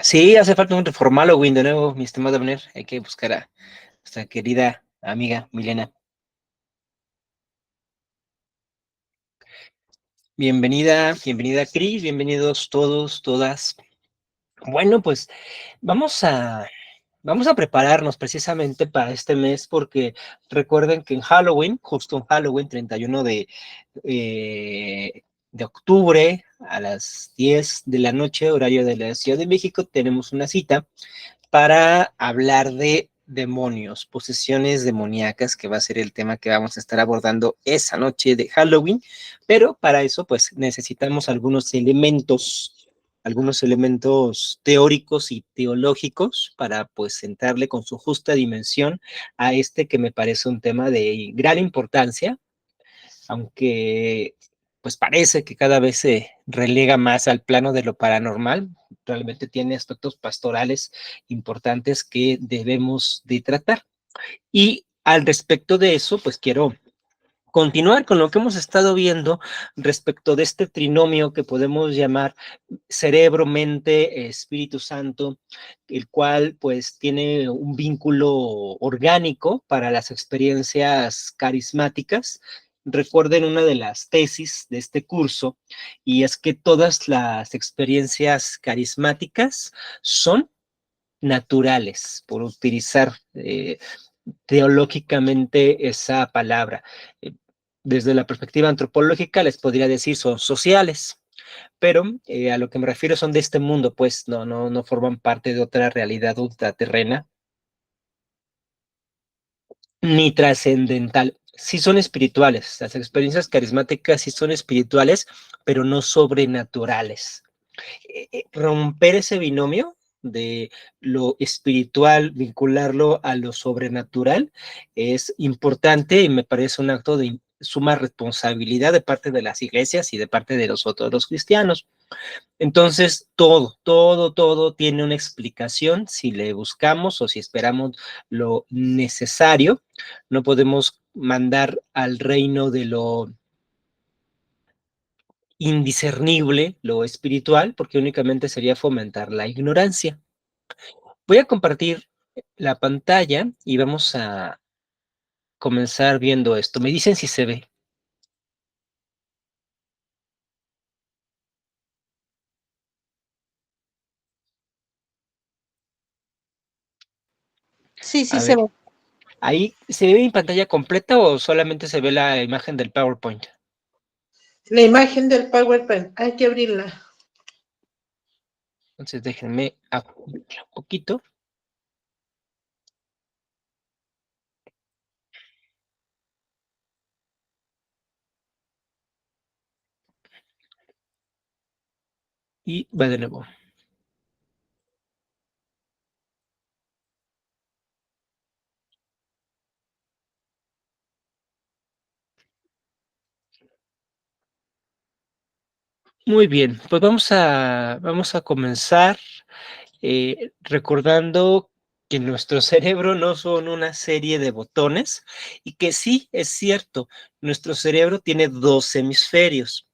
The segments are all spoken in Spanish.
Sí, hace falta un Halloween de nuevo, mi estimado Abner. Hay que buscar a nuestra querida amiga Milena. Bienvenida, bienvenida Cris, bienvenidos todos, todas. Bueno, pues vamos a, vamos a prepararnos precisamente para este mes porque recuerden que en Halloween, justo en Halloween, 31 de octubre a las 10 de la noche, horario de la Ciudad de México, tenemos una cita para hablar de demonios, posesiones demoníacas, que va a ser el tema que vamos a estar abordando esa noche de Halloween, pero para eso pues necesitamos algunos elementos teóricos y teológicos para pues sentarle con su justa dimensión a este que me parece un tema de gran importancia, aunque pues parece que cada vez se relega más al plano de lo paranormal, realmente tiene aspectos pastorales importantes que debemos de tratar. Y al respecto de eso, pues quiero continuar con lo que hemos estado viendo respecto de este trinomio que podemos llamar cerebro, mente, Espíritu Santo, el cual pues tiene un vínculo orgánico para las experiencias carismáticas. Recuerden una de las tesis de este curso, y es que todas las experiencias carismáticas son naturales, por utilizar teológicamente esa palabra. Desde la perspectiva antropológica les podría decir son sociales, pero a lo que me refiero son de este mundo, pues no forman parte de otra realidad ultraterrena ni trascendental. Sí son espirituales, las experiencias carismáticas sí son espirituales, pero no sobrenaturales. Romper ese binomio de lo espiritual, vincularlo a lo sobrenatural, es importante y me parece un acto de suma responsabilidad de parte de las iglesias y de parte de nosotros los cristianos. Entonces, todo tiene una explicación si le buscamos o si esperamos lo necesario. No podemos mandar al reino de lo indiscernible, lo espiritual, porque únicamente sería fomentar la ignorancia. Voy a compartir la pantalla y vamos a comenzar viendo esto. Me dicen si se ve. Sí, sí A se ver, ve. ahí se ve mi pantalla completa o solamente se ve la imagen del PowerPoint. La imagen del PowerPoint, hay que abrirla. Entonces déjenme abrirla un poquito. Y va de nuevo. Muy bien, pues vamos a comenzar recordando que nuestro cerebro no son una serie de botones y que sí, es cierto, nuestro cerebro tiene dos hemisferios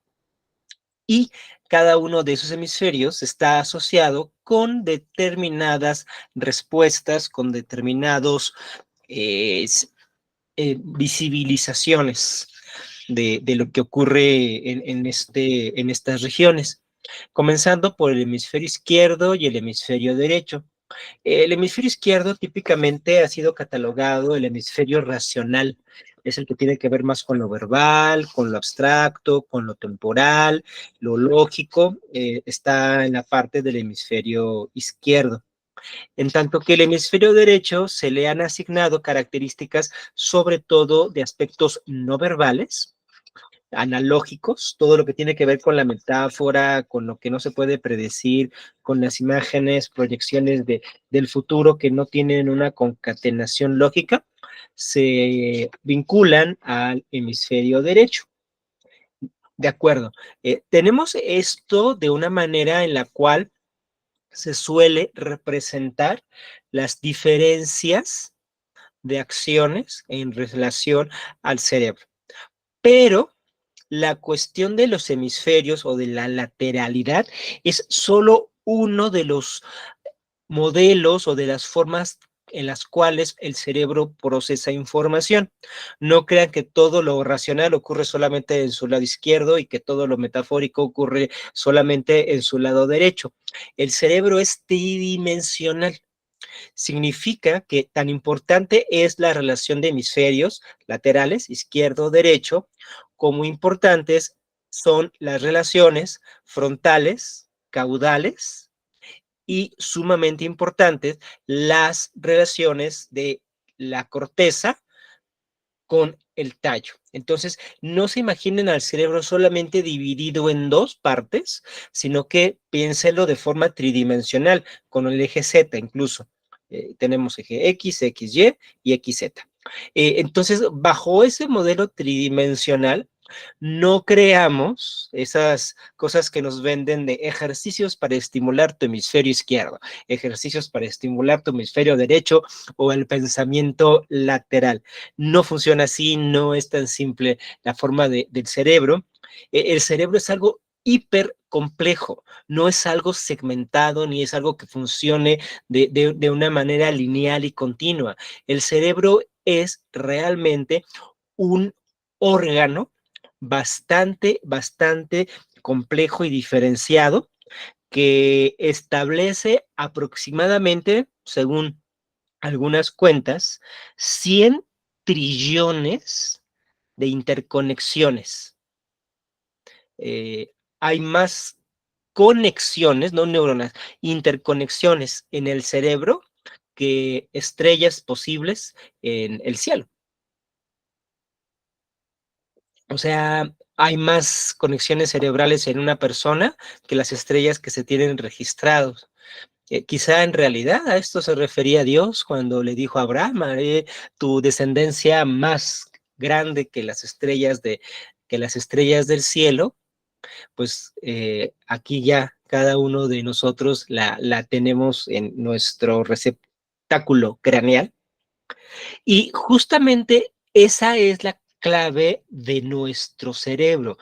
y cada uno de esos hemisferios está asociado con determinadas respuestas, con determinados eh, visibilizaciones de lo que ocurre en estas regiones, comenzando por el hemisferio izquierdo y el hemisferio derecho. El hemisferio izquierdo típicamente ha sido catalogado el hemisferio racional, es el que tiene que ver más con lo verbal, con lo abstracto, con lo temporal, lo lógico, está en la parte del hemisferio izquierdo. En tanto que el hemisferio derecho se le han asignado características sobre todo de aspectos no verbales, analógicos, todo lo que tiene que ver con la metáfora, con lo que no se puede predecir, con las imágenes, proyecciones del futuro que no tienen una concatenación lógica, se vinculan al hemisferio derecho. De acuerdo. Tenemos esto de una manera en la cual se suele representar las diferencias de acciones en relación al cerebro. Pero la cuestión de los hemisferios o de la lateralidad es solo uno de los modelos o de las formas en las cuales el cerebro procesa información. No crean que todo lo racional ocurre solamente en su lado izquierdo y que todo lo metafórico ocurre solamente en su lado derecho. El cerebro es tridimensional. Significa que tan importante es la relación de hemisferios laterales, izquierdo, derecho, como importantes son las relaciones frontales, caudales, y sumamente importantes las relaciones de la corteza con el tallo. Entonces, no se imaginen al cerebro solamente dividido en dos partes, sino que piénsenlo de forma tridimensional, con el eje Z incluso. Tenemos eje X, XY y XZ. Entonces, bajo ese modelo tridimensional, no creamos esas cosas que nos venden de ejercicios para estimular tu hemisferio izquierdo, ejercicios para estimular tu hemisferio derecho o el pensamiento lateral. No funciona así, no es tan simple la forma del cerebro. El cerebro es algo hiper complejo, no es algo segmentado ni es algo que funcione de una manera lineal y continua. El cerebro es realmente un órgano bastante complejo y diferenciado que establece aproximadamente, según algunas cuentas, 100 trillones de interconexiones. Hay más conexiones, no neuronas, interconexiones en el cerebro que estrellas posibles en el cielo. O sea, hay más conexiones cerebrales en una persona que las estrellas que se tienen registrados. Quizá en realidad a esto se refería Dios cuando le dijo a Abraham, haré tu descendencia más grande que las estrellas del cielo. Pues aquí ya cada uno de nosotros la tenemos en nuestro receptáculo craneal. Y justamente esa es la clave de nuestro cerebro.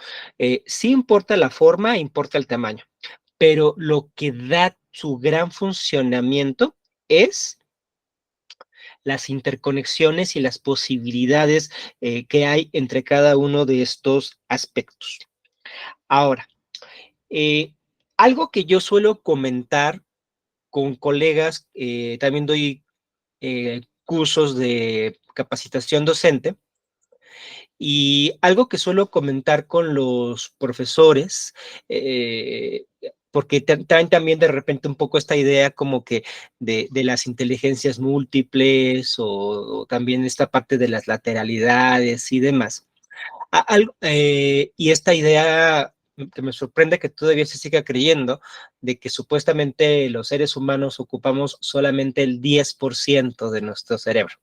Sí importa la forma, importa el tamaño, pero lo que da su gran funcionamiento es las interconexiones y las posibilidades que hay entre cada uno de estos aspectos. Ahora, eh, algo que yo suelo comentar con colegas, también doy cursos de capacitación docente, y algo que suelo comentar con los profesores, porque traen también de repente un poco esta idea como que de las inteligencias múltiples o también esta parte de las lateralidades y demás. Y esta idea que me sorprende que todavía se siga creyendo de que supuestamente los seres humanos ocupamos solamente el 10% de nuestro cerebro.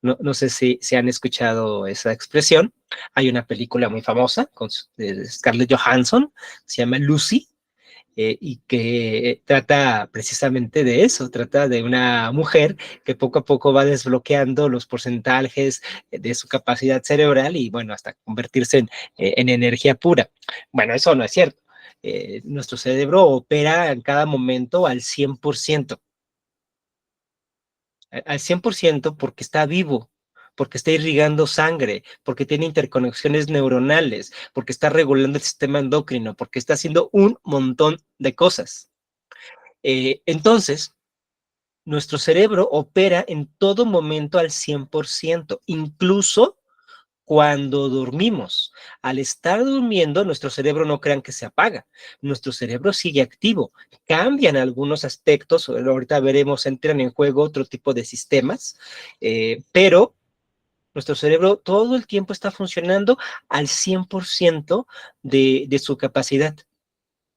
No sé si han escuchado esa expresión. Hay una película muy famosa con Scarlett Johansson, se llama Lucy, y que trata precisamente de eso, trata de una mujer que poco a poco va desbloqueando los porcentajes de su capacidad cerebral y bueno, hasta convertirse en energía pura. Bueno, eso no es cierto. Nuestro cerebro opera en cada momento al 100%. Al 100% porque está vivo, porque está irrigando sangre, porque tiene interconexiones neuronales, porque está regulando el sistema endocrino, porque está haciendo un montón de cosas. Entonces, nuestro cerebro opera en todo momento al 100%, incluso cuando dormimos. Al estar durmiendo, nuestro cerebro no crean que se apaga, nuestro cerebro sigue activo, cambian algunos aspectos, ahorita veremos, entran en juego otro tipo de sistemas, pero nuestro cerebro todo el tiempo está funcionando al 100% de su capacidad.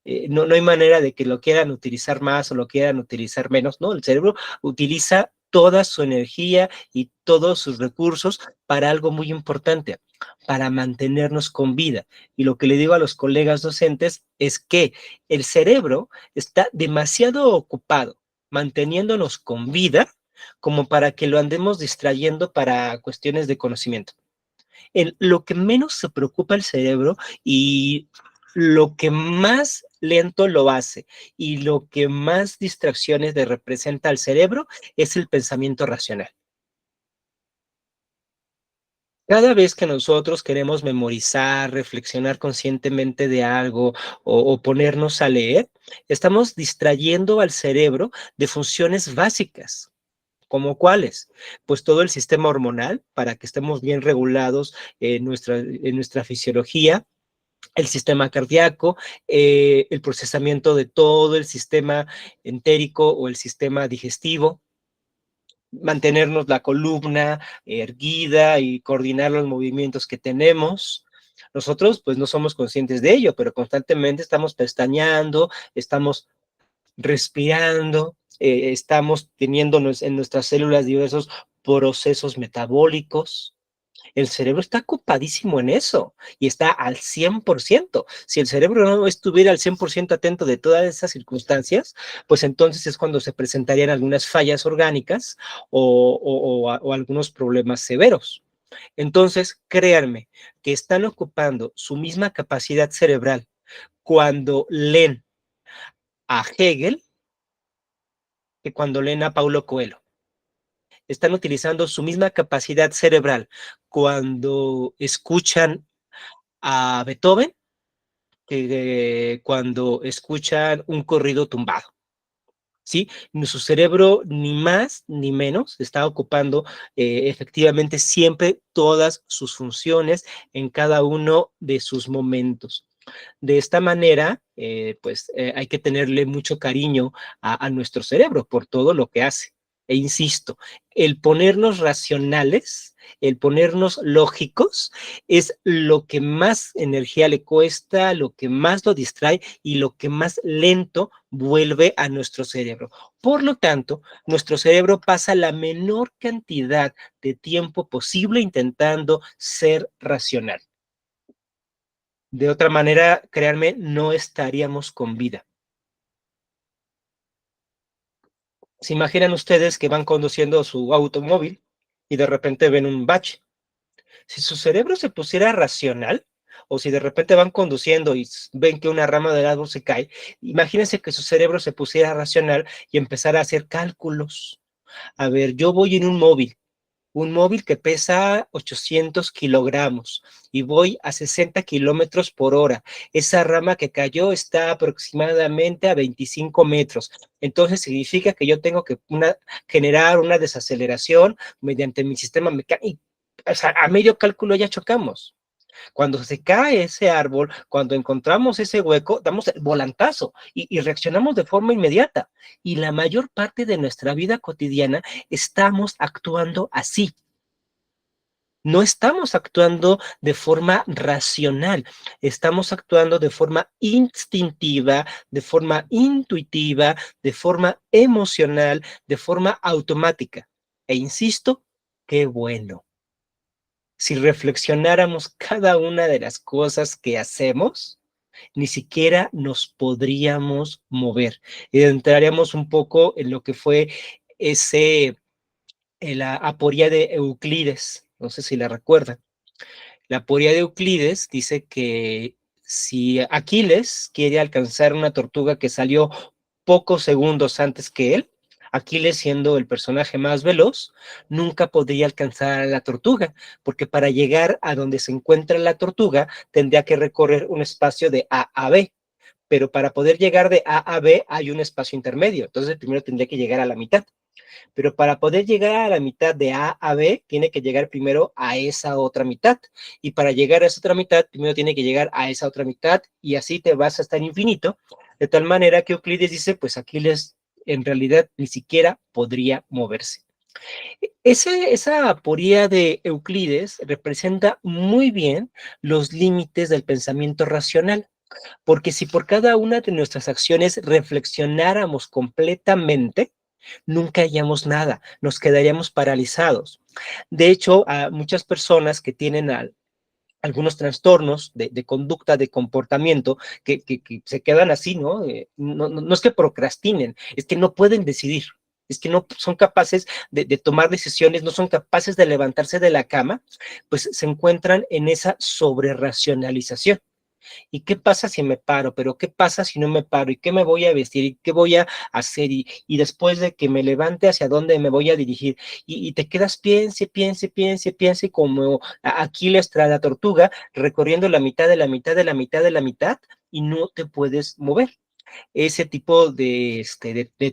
No hay manera de que lo quieran utilizar más o lo quieran utilizar menos, ¿no? El cerebro utiliza toda su energía y todos sus recursos para algo muy importante, para mantenernos con vida. Y lo que le digo a los colegas docentes es que el cerebro está demasiado ocupado manteniéndonos con vida como para que lo andemos distrayendo para cuestiones de conocimiento. En lo que menos se preocupa el cerebro, y lo que más lento lo hace y lo que más distracciones le representa al cerebro es el pensamiento racional. Cada vez que nosotros queremos memorizar, reflexionar conscientemente de algo o ponernos a leer, estamos distrayendo al cerebro de funciones básicas. ¿Como cuáles? Pues todo el sistema hormonal para que estemos bien regulados en nuestra fisiología, el sistema cardíaco, el procesamiento de todo el sistema entérico o el sistema digestivo, mantenernos la columna erguida y coordinar los movimientos que tenemos. Nosotros pues no somos conscientes de ello, pero constantemente estamos pestañeando, estamos respirando, estamos teniendo en nuestras células diversos procesos metabólicos. El cerebro está ocupadísimo en eso y está al 100%. Si el cerebro no estuviera al 100% atento de todas esas circunstancias, pues entonces es cuando se presentarían algunas fallas orgánicas o algunos problemas severos. Entonces, créanme que están ocupando su misma capacidad cerebral cuando leen a Hegel que cuando leen a Paulo Coelho. Están utilizando su misma capacidad cerebral cuando escuchan a Beethoven que cuando escuchan un corrido tumbado. ¿Sí? Su cerebro ni más ni menos está ocupando efectivamente siempre todas sus funciones en cada uno de sus momentos. De esta manera, hay que tenerle mucho cariño a nuestro cerebro por todo lo que hace. E insisto, el ponernos racionales, el ponernos lógicos, es lo que más energía le cuesta, lo que más lo distrae y lo que más lento vuelve a nuestro cerebro. Por lo tanto, nuestro cerebro pasa la menor cantidad de tiempo posible intentando ser racional. De otra manera, créanme, no estaríamos con vida. ¿Se imaginan ustedes que van conduciendo su automóvil y de repente ven un bache? Si su cerebro se pusiera racional, o si de repente van conduciendo y ven que una rama del árbol se cae, imagínense que su cerebro se pusiera racional y empezara a hacer cálculos. A ver, yo voy en un móvil que pesa 800 kilogramos y voy a 60 kilómetros por hora. Esa rama que cayó está aproximadamente a 25 metros. Entonces significa que yo tengo que generar una desaceleración mediante mi sistema mecánico. O sea, a medio cálculo ya chocamos. Cuando se cae ese árbol, cuando encontramos ese hueco, damos el volantazo y reaccionamos de forma inmediata. Y la mayor parte de nuestra vida cotidiana estamos actuando así. No estamos actuando de forma racional, estamos actuando de forma instintiva, de forma intuitiva, de forma emocional, de forma automática. E insisto, qué bueno. Si reflexionáramos cada una de las cosas que hacemos, ni siquiera nos podríamos mover. Y entraríamos un poco en lo que fue la aporía de Euclides, no sé si la recuerdan. La aporía de Euclides dice que si Aquiles quiere alcanzar una tortuga que salió pocos segundos antes que él, Aquiles siendo el personaje más veloz, nunca podría alcanzar a la tortuga, porque para llegar a donde se encuentra la tortuga tendría que recorrer un espacio de A a B, pero para poder llegar de A a B hay un espacio intermedio, entonces primero tendría que llegar a la mitad. Pero para poder llegar a la mitad de A a B, tiene que llegar primero a esa otra mitad. Y para llegar a esa otra mitad, primero tiene que llegar a esa otra mitad, y así te vas hasta el infinito, de tal manera que Euclides dice, pues Aquiles en realidad ni siquiera podría moverse. Esa aporía de Euclides representa muy bien los límites del pensamiento racional, porque si por cada una de nuestras acciones reflexionáramos completamente, nunca haríamos nada, nos quedaríamos paralizados. De hecho, a muchas personas que tienen algunos trastornos de conducta, de comportamiento, que se quedan así, ¿no? No es que procrastinen, es que no pueden decidir, es que no son capaces de tomar decisiones, no son capaces de levantarse de la cama, pues se encuentran en esa sobreracionalización. ¿Y qué pasa si me paro? ¿Pero qué pasa si no me paro? ¿Y qué me voy a vestir? ¿Y qué voy a hacer? Y después de que me levante, ¿hacia dónde me voy a dirigir? Y te quedas piense, piense, piense, piense, como Aquiles tras la tortuga, recorriendo la mitad de la mitad de la mitad de la mitad, y no te puedes mover. Ese tipo de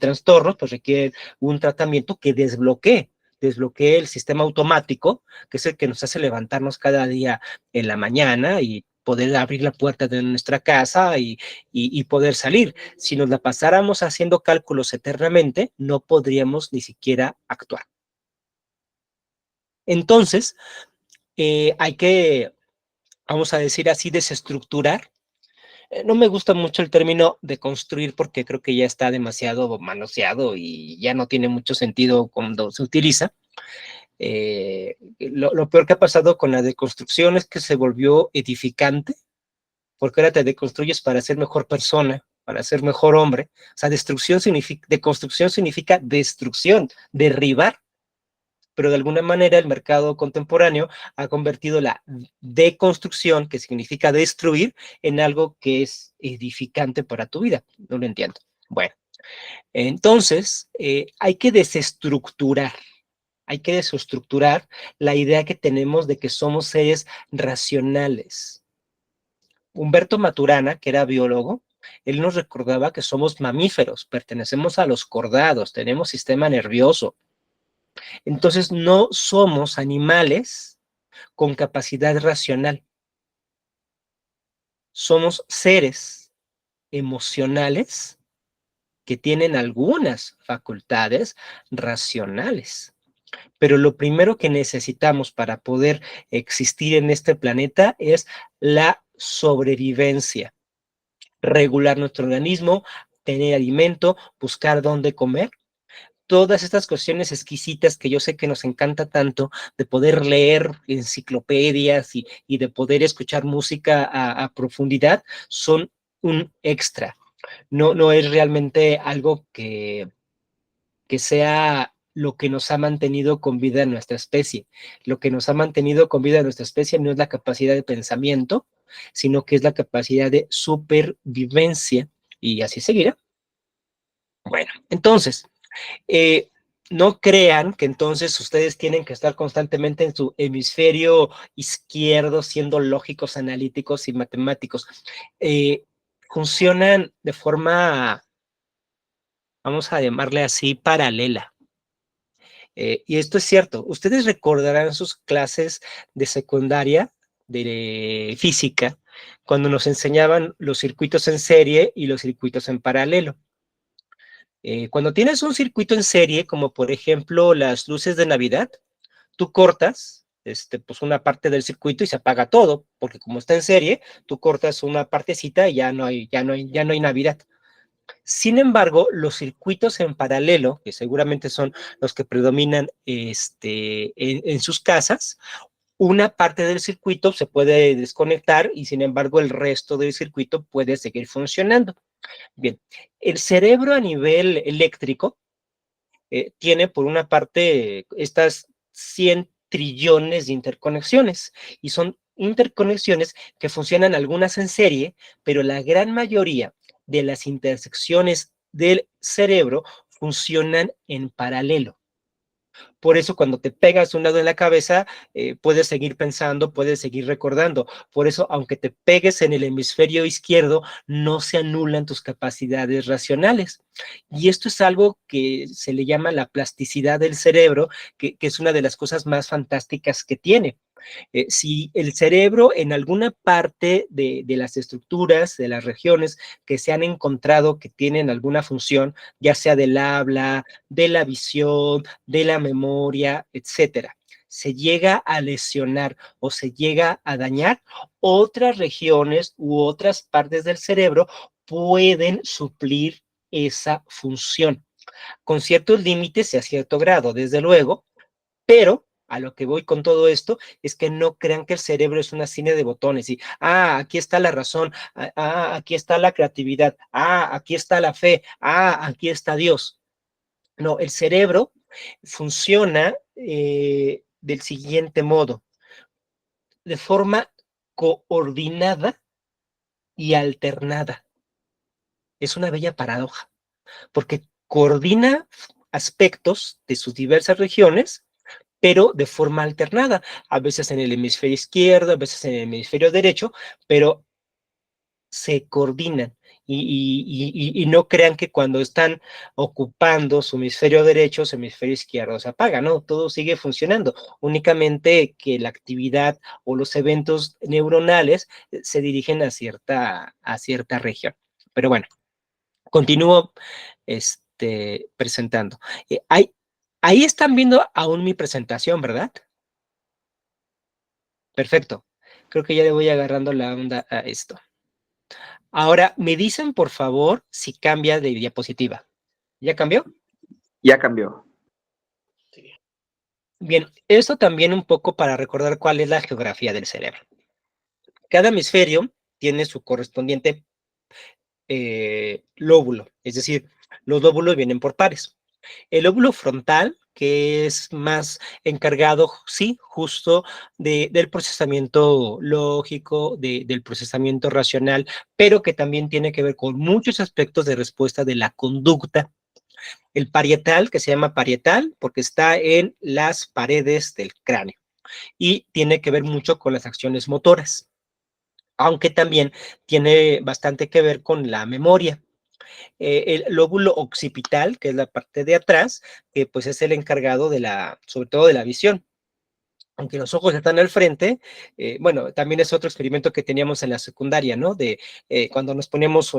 trastornos pues requieren un tratamiento que desbloquee el sistema automático, que es el que nos hace levantarnos cada día en la mañana y poder abrir la puerta de nuestra casa y poder salir. Si nos la pasáramos haciendo cálculos eternamente, no podríamos ni siquiera actuar. Entonces, hay que, vamos a decir así, desestructurar. No me gusta mucho el término de construir porque creo que ya está demasiado manoseado y ya no tiene mucho sentido cuando se utiliza. Lo peor que ha pasado con la deconstrucción es que se volvió edificante, porque ahora te deconstruyes para ser mejor persona, para ser mejor hombre. O sea, deconstrucción significa destrucción, derribar, pero de alguna manera el mercado contemporáneo ha convertido la deconstrucción, que significa destruir, en algo que es edificante para tu vida. No lo entiendo. Bueno, entonces hay que desestructurar la idea que tenemos de que somos seres racionales. Humberto Maturana, que era biólogo, él nos recordaba que somos mamíferos, pertenecemos a los cordados, tenemos sistema nervioso. Entonces no somos animales con capacidad racional. Somos seres emocionales que tienen algunas facultades racionales. Pero lo primero que necesitamos para poder existir en este planeta es la sobrevivencia, regular nuestro organismo, tener alimento, buscar dónde comer. Todas estas cuestiones exquisitas que yo sé que nos encanta tanto, de poder leer enciclopedias y de poder escuchar música a profundidad, son un extra. No es realmente algo que sea lo que nos ha mantenido con vida en nuestra especie. Lo que nos ha mantenido con vida en nuestra especie no es la capacidad de pensamiento, sino que es la capacidad de supervivencia, y así seguirá. Bueno, entonces, eh, no crean que entonces ustedes tienen que estar constantemente en su hemisferio izquierdo siendo lógicos, analíticos y matemáticos. Funcionan de forma, vamos a llamarle así, paralela. Y esto es cierto. Ustedes recordarán sus clases de secundaria de física cuando nos enseñaban los circuitos en serie y los circuitos en paralelo. Cuando tienes un circuito en serie, como por ejemplo las luces de Navidad, tú cortas pues una parte del circuito y se apaga todo, porque como está en serie, tú cortas una partecita y ya no hay Navidad. Sin embargo, los circuitos en paralelo, que seguramente son los que predominan en sus casas, una parte del circuito se puede desconectar y sin embargo el resto del circuito puede seguir funcionando. Bien, el cerebro a nivel eléctrico tiene por una parte estas 100 trillones de interconexiones y son interconexiones que funcionan algunas en serie, pero la gran mayoría de las intersecciones del cerebro funcionan en paralelo. Por eso cuando te pegas un lado en la cabeza, puedes seguir pensando, puedes seguir recordando. Por eso, aunque te pegues en el hemisferio izquierdo, no se anulan tus capacidades racionales. Y esto es algo que se le llama la plasticidad del cerebro, que es una de las cosas más fantásticas que tiene. Si el cerebro en alguna parte de las estructuras, de las regiones que se han encontrado que tienen alguna función, ya sea del habla, de la visión, de la memoria, etcétera, se llega a lesionar o se llega a dañar, otras regiones u otras partes del cerebro pueden suplir esa función con ciertos límites y a cierto grado, desde luego, pero a lo que voy con todo esto es que no crean que el cerebro es una cine de botones y, aquí está la razón, aquí está la creatividad, aquí está la fe, aquí está Dios. No, el cerebro funciona del siguiente modo, de forma coordinada y alternada. Es una bella paradoja, porque coordina aspectos de sus diversas regiones, pero de forma alternada, a veces en el hemisferio izquierdo, a veces en el hemisferio derecho, pero se coordinan y no crean que cuando están ocupando su hemisferio derecho, su hemisferio izquierdo se apaga, no, todo sigue funcionando, únicamente que la actividad o los eventos neuronales se dirigen a cierta región. Pero bueno, continúo presentando. Ahí están viendo aún mi presentación, ¿verdad? Perfecto. Creo que ya le voy agarrando la onda a esto. Ahora, me dicen, por favor, si cambia de diapositiva. ¿Ya cambió? Ya cambió. Bien, esto también un poco para recordar cuál es la geografía del cerebro. Cada hemisferio tiene su correspondiente lóbulo, es decir, los lóbulos vienen por pares. El lóbulo frontal, que es más encargado, sí, justo del procesamiento lógico, del procesamiento racional, pero que también tiene que ver con muchos aspectos de respuesta de la conducta. El parietal, que se llama parietal, porque está en las paredes del cráneo y tiene que ver mucho con las acciones motoras, aunque también tiene bastante que ver con la memoria. El lóbulo occipital, que es la parte de atrás, que pues es el encargado sobre todo de la visión. Aunque los ojos están al frente, bueno, también es otro experimento que teníamos en la secundaria, ¿no? De cuando nos poníamos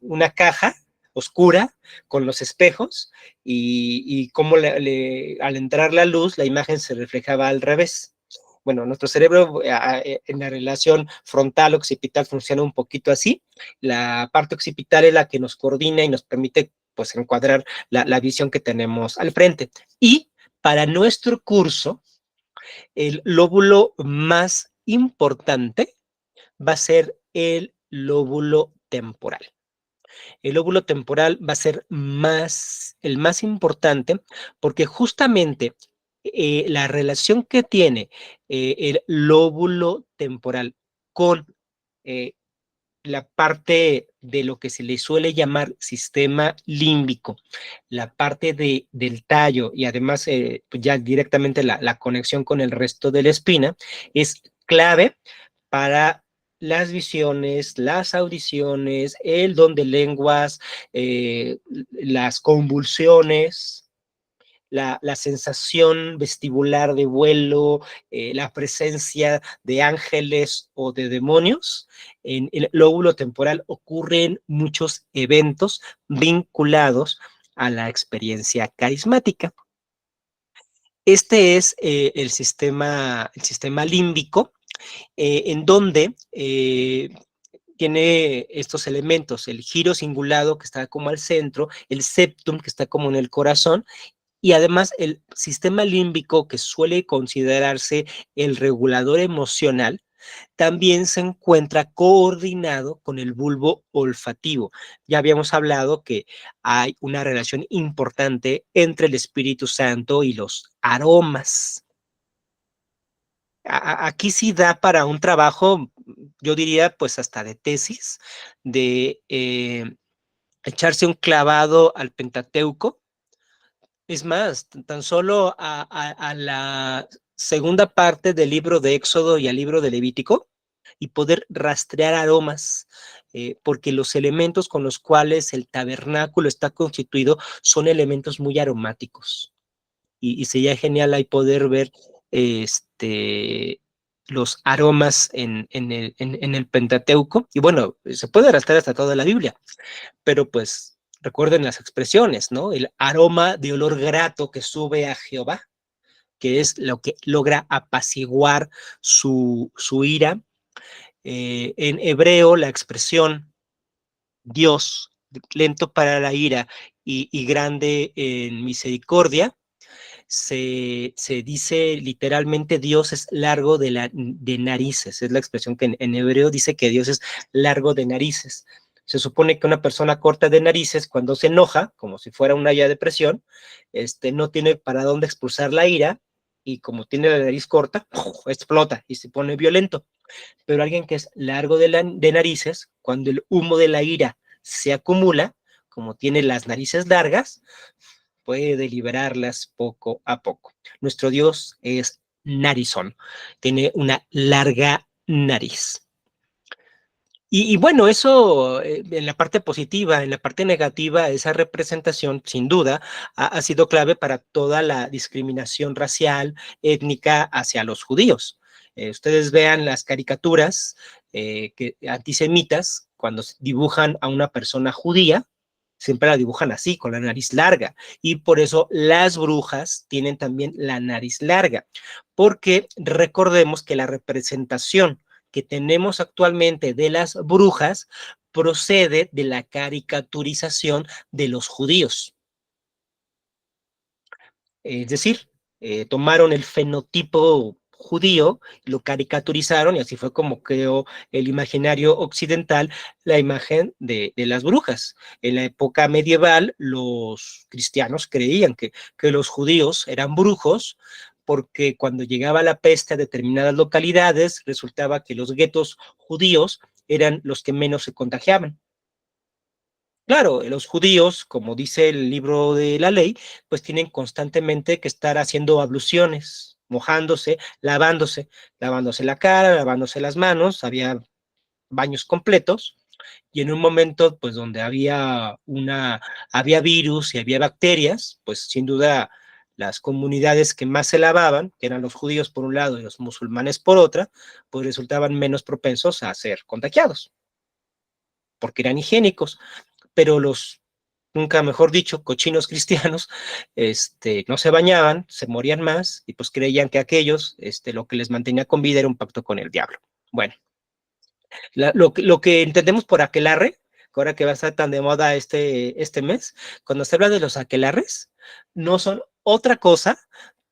una caja oscura con los espejos y cómo al entrar la luz, la imagen se reflejaba al revés. Bueno, nuestro cerebro en la relación frontal-occipital funciona un poquito así. La parte occipital es la que nos coordina y nos permite, pues, encuadrar la visión que tenemos al frente. Y para nuestro curso, el lóbulo más importante va a ser el lóbulo temporal. El lóbulo temporal va a ser el más importante porque justamente la relación que tiene el lóbulo temporal con eh, la parte de lo que se le suele llamar sistema límbico, la parte del tallo y además pues ya directamente la conexión con el resto de la espina es clave para las visiones, las audiciones, el don de lenguas, las convulsiones, la sensación vestibular de vuelo, la presencia de ángeles o de demonios. En el lóbulo temporal ocurren muchos eventos vinculados a la experiencia carismática. Este es el sistema límbico, en donde tiene estos elementos, el giro cingulado que está como al centro, el septum que está como en el corazón, y además el sistema límbico, que suele considerarse el regulador emocional, también se encuentra coordinado con el bulbo olfativo. Ya habíamos hablado que hay una relación importante entre el Espíritu Santo y los aromas. Aquí sí da para un trabajo, yo diría, pues hasta de tesis, de echarse un clavado al Pentateuco. Es más, tan solo a la segunda parte del libro de Éxodo y al libro de Levítico, y poder rastrear aromas, porque los elementos con los cuales el tabernáculo está constituido son elementos muy aromáticos. Y sería genial ahí poder ver los aromas en el Pentateuco. Y bueno, se puede rastrear hasta toda la Biblia, pero pues recuerden las expresiones, ¿no? El aroma de olor grato que sube a Jehová, que es lo que logra apaciguar su ira. En hebreo, la expresión Dios, lento para la ira y grande en misericordia, se dice literalmente Dios es largo de narices, es la expresión que en hebreo dice que Dios es largo de narices. Se supone que una persona corta de narices, cuando se enoja, como si fuera una olla de presión, no tiene para dónde expulsar la ira, y como tiene la nariz corta, explota y se pone violento. Pero alguien que es largo de narices, cuando el humo de la ira se acumula, como tiene las narices largas, puede liberarlas poco a poco. Nuestro Dios es narizón, tiene una larga nariz. Bueno, eso en la parte positiva, en la parte negativa, esa representación sin duda ha sido clave para toda la discriminación racial, étnica hacia los judíos. Ustedes vean las caricaturas antisemitas cuando dibujan a una persona judía, siempre la dibujan así, con la nariz larga. Y por eso las brujas tienen también la nariz larga, porque recordemos que la representación que tenemos actualmente de las brujas procede de la caricaturización de los judíos. Es decir, tomaron el fenotipo judío, lo caricaturizaron y así fue como creó el imaginario occidental la imagen de las brujas. En la época medieval los cristianos creían que los judíos eran brujos porque cuando llegaba la peste a determinadas localidades resultaba que los guetos judíos eran los que menos se contagiaban. Claro, los judíos, como dice el libro de la ley, pues tienen constantemente que estar haciendo abluciones, mojándose, lavándose la cara, lavándose las manos, había baños completos, y en un momento, pues donde había virus y había bacterias, pues sin duda las comunidades que más se lavaban, que eran los judíos por un lado y los musulmanes por otra, pues resultaban menos propensos a ser contagiados, porque eran higiénicos, pero los nunca mejor dicho, cochinos cristianos, no se bañaban, se morían más y pues creían que aquellos, lo que les mantenía con vida era un pacto con el diablo. Bueno, lo que entendemos por aquelarre, que ahora que va a estar tan de moda este mes, cuando se habla de los aquelarres, no son otra cosa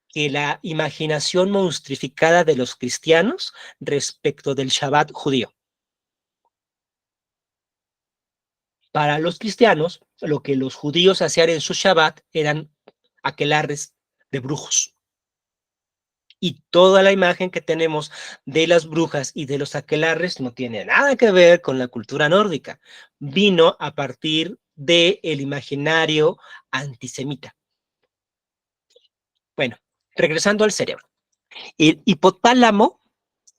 que la imaginación monstrificada de los cristianos respecto del Shabbat judío. Para los cristianos, lo que los judíos hacían en su Shabbat eran aquelarres de brujos. Y toda la imagen que tenemos de las brujas y de los aquelarres no tiene nada que ver con la cultura nórdica. Vino a partir del imaginario antisemita. Bueno, regresando al cerebro. El hipotálamo,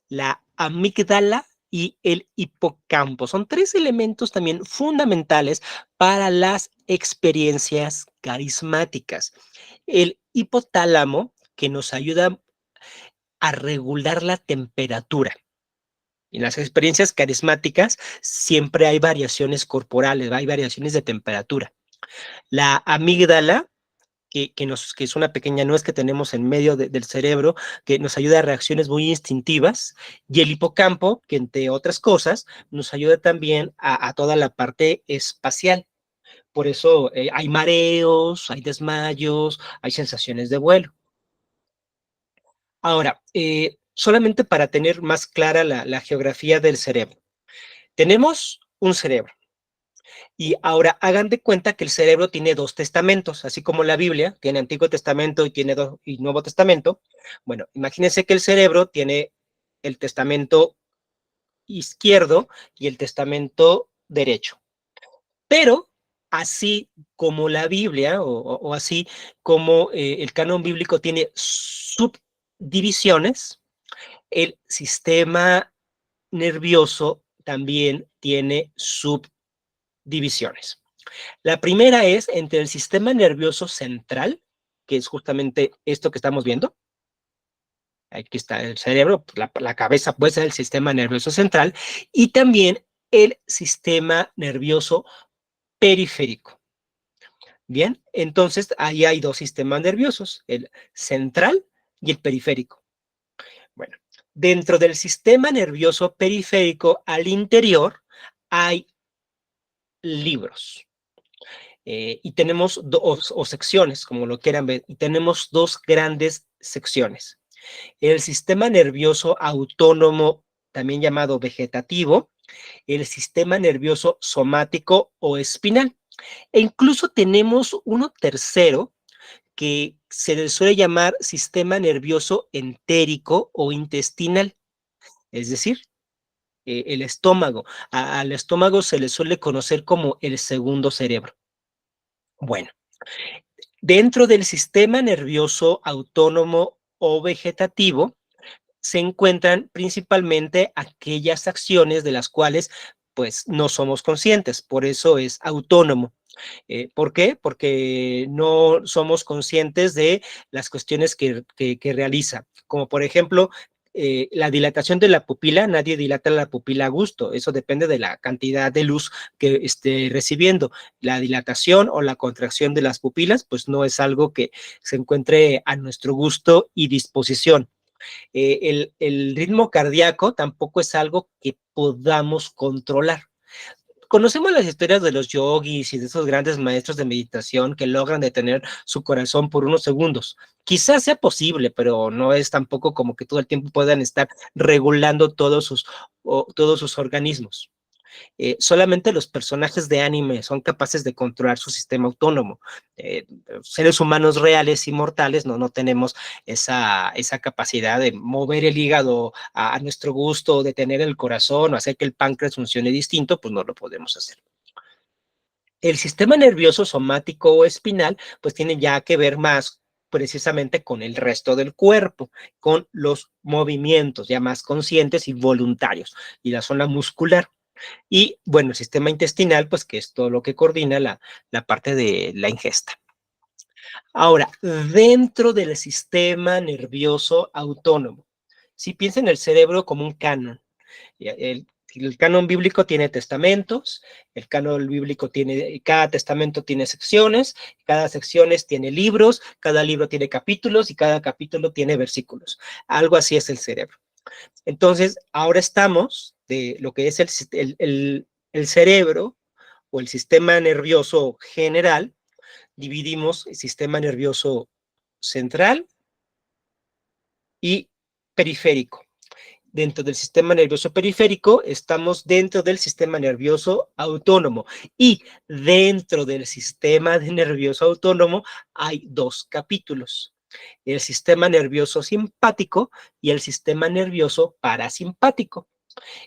la amígdala y el hipocampo son tres elementos también fundamentales para las experiencias carismáticas. El hipotálamo, que nos ayuda a regular la temperatura. En las experiencias carismáticas siempre hay variaciones corporales, hay variaciones de temperatura. La amígdala, que es una pequeña nuez que tenemos en medio del cerebro, que nos ayuda a reacciones muy instintivas, y el hipocampo, que entre otras cosas, nos ayuda también a toda la parte espacial. Por eso hay mareos, hay desmayos, hay sensaciones de vuelo. Ahora, solamente para tener más clara la geografía del cerebro. Tenemos un cerebro. Y ahora hagan de cuenta que el cerebro tiene dos testamentos, así como la Biblia tiene Antiguo Testamento y Nuevo Testamento. Bueno, imagínense que el cerebro tiene el testamento izquierdo y el testamento derecho. Pero así como la Biblia o así como el canon bíblico tiene subdivisiones, el sistema nervioso también tiene subdivisiones. La primera es entre el sistema nervioso central, que es justamente esto que estamos viendo. Aquí está el cerebro, la cabeza puede ser el sistema nervioso central, y también el sistema nervioso periférico. Bien, entonces ahí hay dos sistemas nerviosos, el central y el periférico. Bueno, dentro del sistema nervioso periférico al interior hay libros. Y tenemos dos o secciones, como lo quieran ver, y tenemos dos grandes secciones. El sistema nervioso autónomo, también llamado vegetativo, el sistema nervioso somático o espinal. E incluso tenemos uno tercero que se le suele llamar sistema nervioso entérico o intestinal. es decir, el estómago. Al estómago se le suele conocer como el segundo cerebro. Bueno, dentro del sistema nervioso autónomo o vegetativo se encuentran principalmente aquellas acciones de las cuales pues no somos conscientes, por eso es autónomo. ¿Por qué? Porque no somos conscientes de las cuestiones que realiza, como por ejemplo la dilatación de la pupila. Nadie dilata la pupila a gusto, eso depende de la cantidad de luz que esté recibiendo. La dilatación o la contracción de las pupilas pues no es algo que se encuentre a nuestro gusto y disposición. El ritmo cardíaco tampoco es algo que podamos controlar. Conocemos las historias de los yogis y de esos grandes maestros de meditación que logran detener su corazón por unos segundos. Quizás sea posible, pero no es tampoco como que todo el tiempo puedan estar regulando todos sus organismos. Solamente los personajes de anime son capaces de controlar su sistema autónomo. Seres humanos reales y mortales no tenemos esa capacidad de mover el hígado a nuestro gusto, de tener el corazón o hacer que el páncreas funcione distinto, pues no lo podemos hacer. El sistema nervioso somático o espinal, pues tiene ya que ver más precisamente con el resto del cuerpo, con los movimientos ya más conscientes y voluntarios, y la zona muscular. Y bueno, el sistema intestinal, pues que es todo lo que coordina la parte de la ingesta. Ahora, dentro del sistema nervioso autónomo, si piensa en el cerebro como un canon, el canon bíblico tiene testamentos, el canon bíblico tiene, cada testamento tiene secciones, cada secciones tiene libros, cada libro tiene capítulos y cada capítulo tiene versículos. Algo así es el cerebro. Entonces, ahora estamos de lo que es el cerebro o el sistema nervioso general, dividimos el sistema nervioso central y periférico. Dentro del sistema nervioso periférico estamos dentro del sistema nervioso autónomo, y dentro del sistema nervioso autónomo hay dos capítulos: el sistema nervioso simpático y el sistema nervioso parasimpático.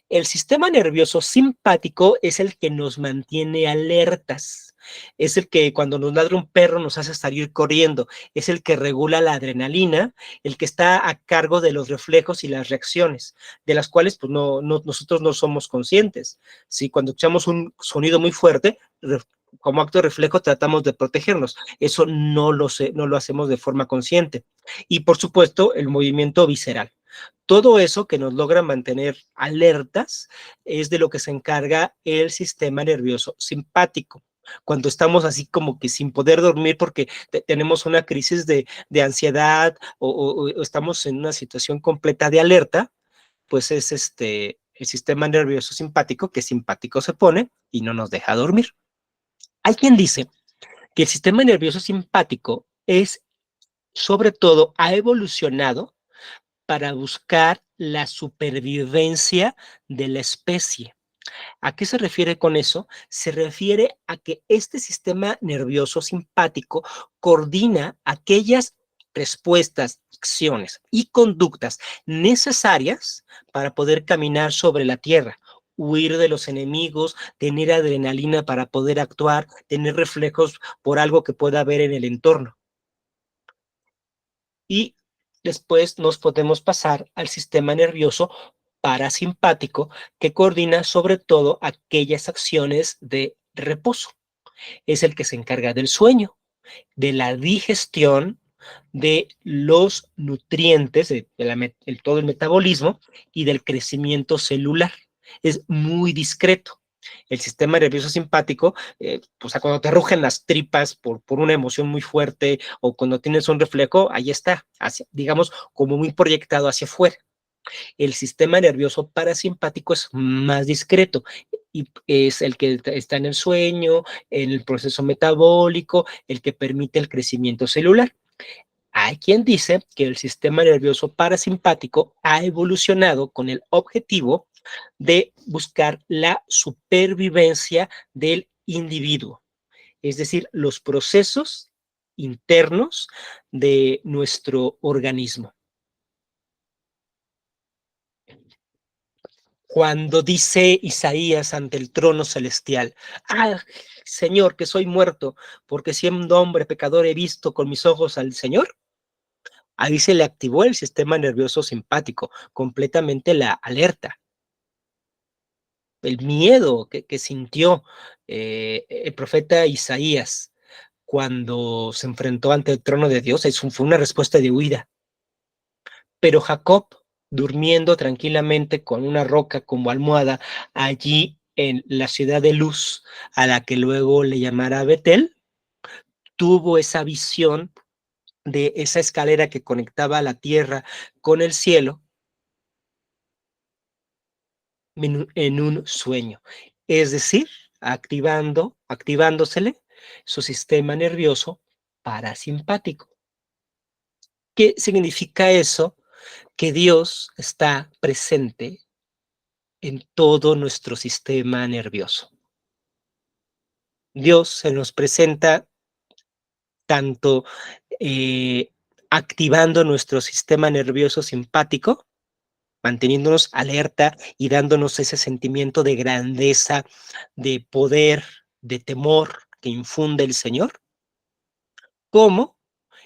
El sistema nervioso simpático es el que nos mantiene alertas, es el que cuando nos ladra un perro nos hace salir corriendo, es el que regula la adrenalina, el que está a cargo de los reflejos y las reacciones, de las cuales pues nosotros no somos conscientes. ¿Sí? Cuando escuchamos un sonido muy fuerte, como acto de reflejo tratamos de protegernos. Eso no lo hacemos de forma consciente. Y por supuesto, el movimiento visceral. Todo eso que nos logra mantener alertas es de lo que se encarga el sistema nervioso simpático. Cuando estamos así como que sin poder dormir porque tenemos una crisis de ansiedad o estamos en una situación completa de alerta, pues es el sistema nervioso simpático que simpático se pone y no nos deja dormir. Hay quien dice que el sistema nervioso simpático es, sobre todo, ha evolucionado para buscar la supervivencia de la especie. ¿A qué se refiere con eso? Se refiere a que este sistema nervioso simpático coordina aquellas respuestas, acciones y conductas necesarias para poder caminar sobre la tierra, huir de los enemigos, tener adrenalina para poder actuar, tener reflejos por algo que pueda haber en el entorno. Y después nos podemos pasar al sistema nervioso parasimpático, que coordina sobre todo aquellas acciones de reposo. Es el que se encarga del sueño, de la digestión, de los nutrientes, todo el metabolismo y del crecimiento celular. Es muy discreto. El sistema nervioso simpático, o sea, cuando te rugen las tripas por una emoción muy fuerte o cuando tienes un reflejo, ahí está, digamos, como muy proyectado hacia afuera. El sistema nervioso parasimpático es más discreto y es el que está en el sueño, en el proceso metabólico, el que permite el crecimiento celular. Hay quien dice que el sistema nervioso parasimpático ha evolucionado con el objetivo de buscar la supervivencia del individuo, es decir, los procesos internos de nuestro organismo. Cuando dice Isaías ante el trono celestial: ah, Señor, que soy muerto, porque siendo hombre pecador he visto con mis ojos al Señor. Ahí se le activó el sistema nervioso simpático, completamente la alerta, el miedo que sintió el profeta Isaías cuando se enfrentó ante el trono de Dios. Fue una respuesta de huida. Pero Jacob, durmiendo tranquilamente con una roca como almohada allí en la ciudad de Luz, a la que luego le llamará Betel, tuvo esa visión de esa escalera que conectaba la tierra con el cielo en un sueño. Es decir, activándosele su sistema nervioso parasimpático. ¿Qué significa eso? Que Dios está presente en todo nuestro sistema nervioso. Dios se nos presenta tanto activando nuestro sistema nervioso simpático, manteniéndonos alerta y dándonos ese sentimiento de grandeza, de poder, de temor que infunde el Señor, como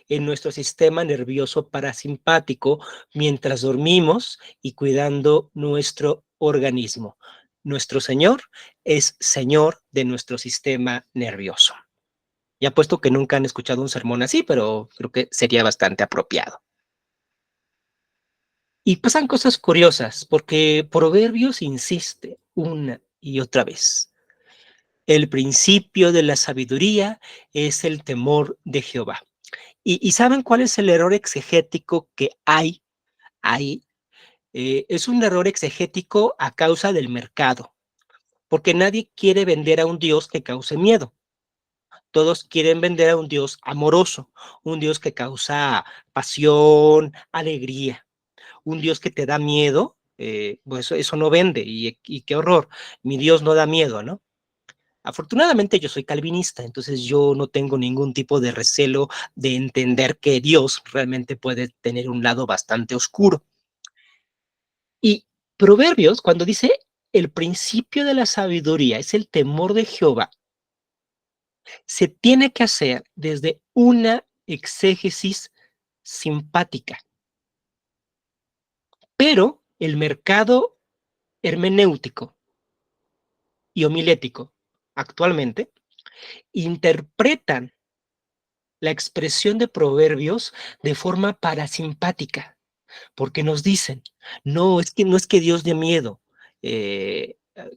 en nuestro sistema nervioso parasimpático mientras dormimos y cuidando nuestro organismo. Nuestro Señor es Señor de nuestro sistema nervioso. Y apuesto que nunca han escuchado un sermón así, pero creo que sería bastante apropiado. Y pasan cosas curiosas, porque Proverbios insiste una y otra vez. El principio de la sabiduría es el temor de Jehová. ¿Y saben cuál es el error exegético que hay ahí? Es un error exegético a causa del mercado, porque nadie quiere vender a un Dios que cause miedo. Todos quieren vender a un Dios amoroso, un Dios que causa pasión, alegría, un Dios que te da miedo. Pues eso no vende, y qué horror. Mi Dios no da miedo, ¿no? Afortunadamente yo soy calvinista, entonces yo no tengo ningún tipo de recelo de entender que Dios realmente puede tener un lado bastante oscuro. Y Proverbios, cuando dice el principio de la sabiduría es el temor de Jehová, se tiene que hacer desde una exégesis simpática. Pero el mercado hermenéutico y homilético actualmente interpretan la expresión de Proverbios de forma parasimpática, porque nos dicen: no, no es que Dios dé miedo,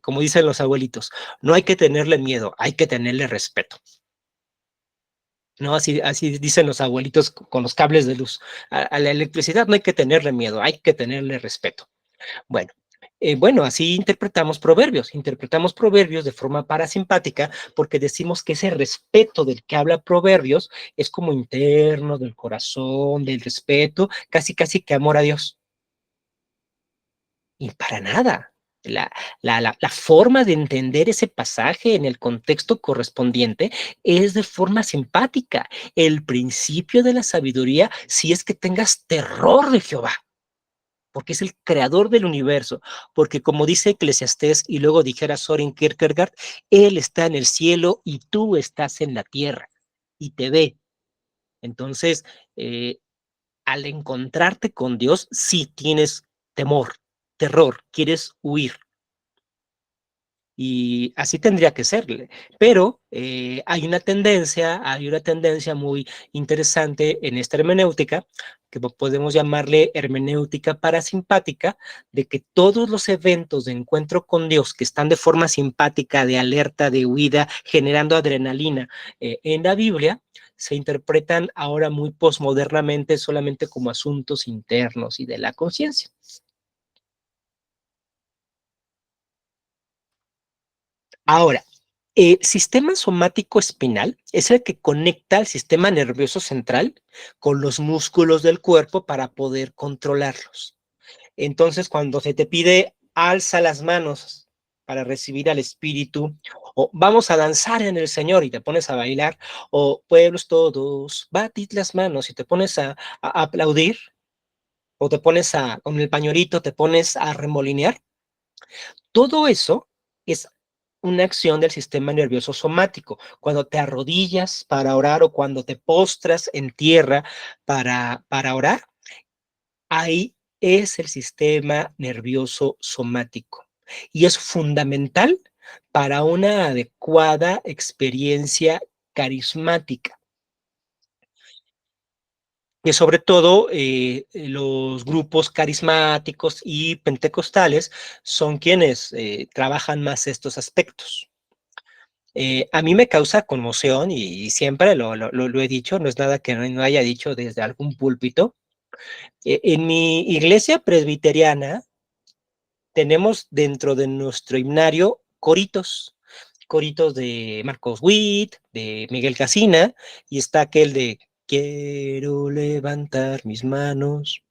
como dicen los abuelitos, no hay que tenerle miedo, hay que tenerle respeto. No, así dicen los abuelitos con los cables de luz. A la electricidad no hay que tenerle miedo, hay que tenerle respeto. Bueno, así interpretamos proverbios de forma parasimpática, porque decimos que ese respeto del que habla Proverbios es como interno, del corazón, del respeto, casi que amor a Dios. Y para nada. La forma de entender ese pasaje en el contexto correspondiente es de forma simpática. El principio de la sabiduría, si es que tengas terror de Jehová, porque es el creador del universo, porque como dice Eclesiastés y luego dijera Soren Kierkegaard, él está en el cielo y tú estás en la tierra y te ve. Entonces, al encontrarte con Dios, sí tienes temor, terror, quieres huir. Y así tendría que ser, pero hay una tendencia muy interesante en esta hermenéutica, que podemos llamarle hermenéutica parasimpática, de que todos los eventos de encuentro con Dios que están de forma simpática, de alerta, de huida, generando adrenalina en la Biblia, se interpretan ahora muy posmodernamente solamente como asuntos internos y de la conciencia. Ahora, el sistema somático espinal es el que conecta al sistema nervioso central con los músculos del cuerpo para poder controlarlos. Entonces, cuando se te pide alza las manos para recibir al Espíritu, o vamos a danzar en el Señor y te pones a bailar, o pueblos todos, batid las manos y te pones a aplaudir, o te pones con el pañuelito, te pones a remolinear, Todo eso es una acción del sistema nervioso somático. Cuando te arrodillas para orar o cuando te postras en tierra para orar, ahí es el sistema nervioso somático. Y es fundamental para una adecuada experiencia carismática, que sobre todo los grupos carismáticos y pentecostales son quienes trabajan más estos aspectos. A mí me causa conmoción y siempre lo he dicho, no es nada que no haya dicho desde algún púlpito. En mi iglesia presbiteriana tenemos dentro de nuestro himnario coritos de Marcos Witt, de Miguel Casina, y está aquel de quiero levantar mis manos.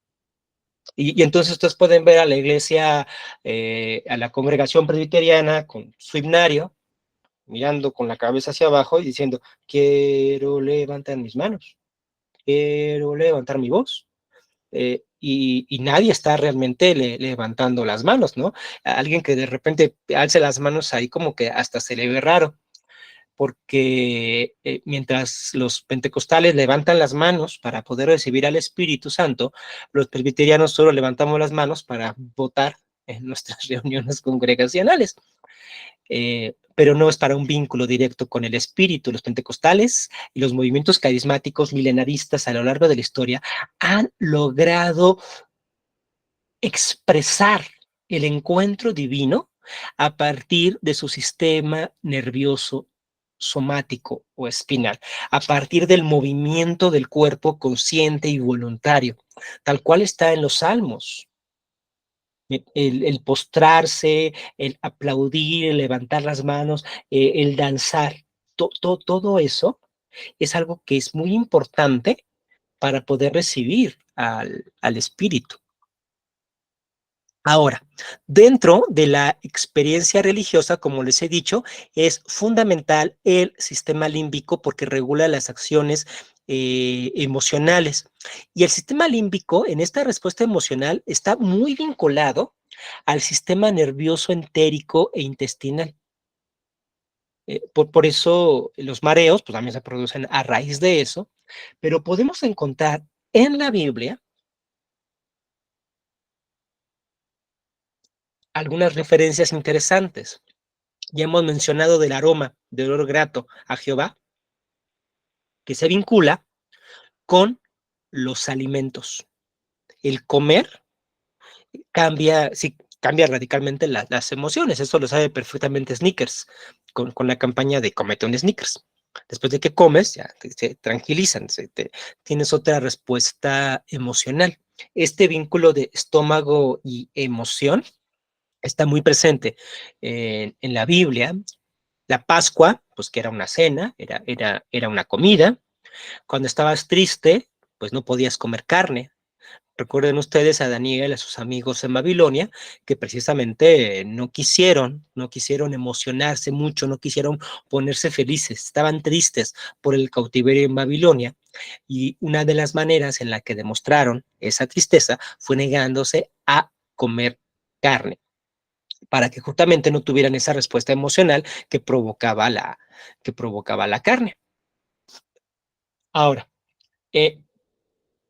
Y entonces ustedes pueden ver a la iglesia, a la congregación presbiteriana con su himnario, mirando con la cabeza hacia abajo y diciendo, quiero levantar mis manos, quiero levantar mi voz. Y nadie está realmente levantando las manos, ¿no? Alguien que de repente alce las manos ahí como que hasta se le ve raro, porque mientras los pentecostales levantan las manos para poder recibir al Espíritu Santo, los presbiterianos solo levantamos las manos para votar en nuestras reuniones congregacionales. Pero no es para un vínculo directo con el espíritu. Los pentecostales y los movimientos carismáticos milenaristas a lo largo de la historia han logrado expresar el encuentro divino a partir de su sistema nervioso somático o espinal, a partir del movimiento del cuerpo consciente y voluntario, tal cual está en los salmos. El postrarse, el aplaudir, el levantar las manos, el danzar, todo eso es algo que es muy importante para poder recibir al espíritu. Ahora, dentro de la experiencia religiosa, como les he dicho, es fundamental el sistema límbico porque regula las acciones emocionales. Y el sistema límbico en esta respuesta emocional está muy vinculado al sistema nervioso entérico e intestinal. Por eso los mareos pues, también se producen a raíz de eso, pero podemos encontrar en la Biblia algunas referencias interesantes. Ya hemos mencionado del aroma del olor grato a Jehová, que se vincula con los alimentos. El comer cambia, sí, cambia radicalmente las emociones. Eso lo sabe perfectamente Snickers, con la campaña de comete un Snickers. Después de que comes, ya se tranquilizan, tienes otra respuesta emocional. Este vínculo de estómago y emoción está muy presente en la Biblia. La Pascua, pues que era una cena, era una comida. Cuando estabas triste, pues no podías comer carne. Recuerden ustedes a Daniel, a sus amigos en Babilonia, que precisamente no quisieron emocionarse mucho, no quisieron ponerse felices, estaban tristes por el cautiverio en Babilonia. Y una de las maneras en la que demostraron esa tristeza fue negándose a comer carne, para que justamente no tuvieran esa respuesta emocional que provocaba la carne. Ahora, eh,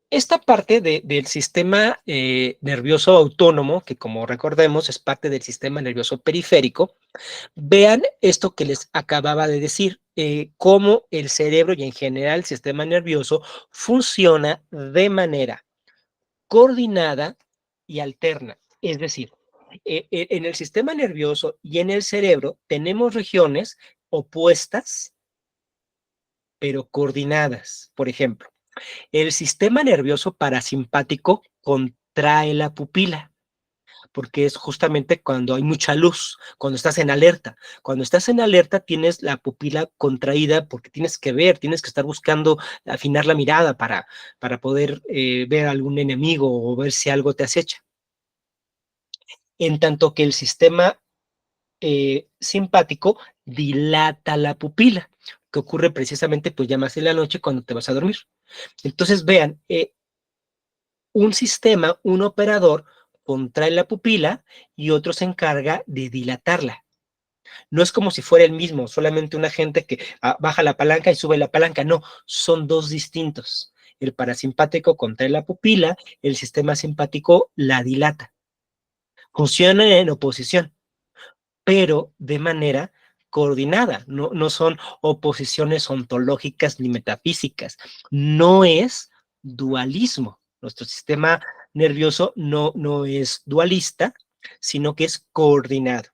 esta parte del sistema nervioso autónomo, que como recordemos es parte del sistema nervioso periférico, vean esto que les acababa de decir, cómo el cerebro y en general el sistema nervioso funciona de manera coordinada y alterna. Es decir, en el sistema nervioso y en el cerebro tenemos regiones opuestas, pero coordinadas. Por ejemplo, el sistema nervioso parasimpático contrae la pupila, porque es justamente cuando hay mucha luz, cuando estás en alerta. Cuando estás en alerta tienes la pupila contraída porque tienes que ver, tienes que estar buscando afinar la mirada para poder ver algún enemigo o ver si algo te acecha. En tanto que el sistema simpático dilata la pupila, que ocurre precisamente pues ya más en la noche cuando te vas a dormir. Entonces vean, un sistema, un operador contrae la pupila y otro se encarga de dilatarla. No es como si fuera el mismo, solamente un agente que baja la palanca y sube la palanca. No, son dos distintos. El parasimpático contrae la pupila, el sistema simpático la dilata. Funcionan en oposición, pero de manera coordinada. No son oposiciones ontológicas ni metafísicas. No es dualismo. Nuestro sistema nervioso no es dualista, sino que es coordinado.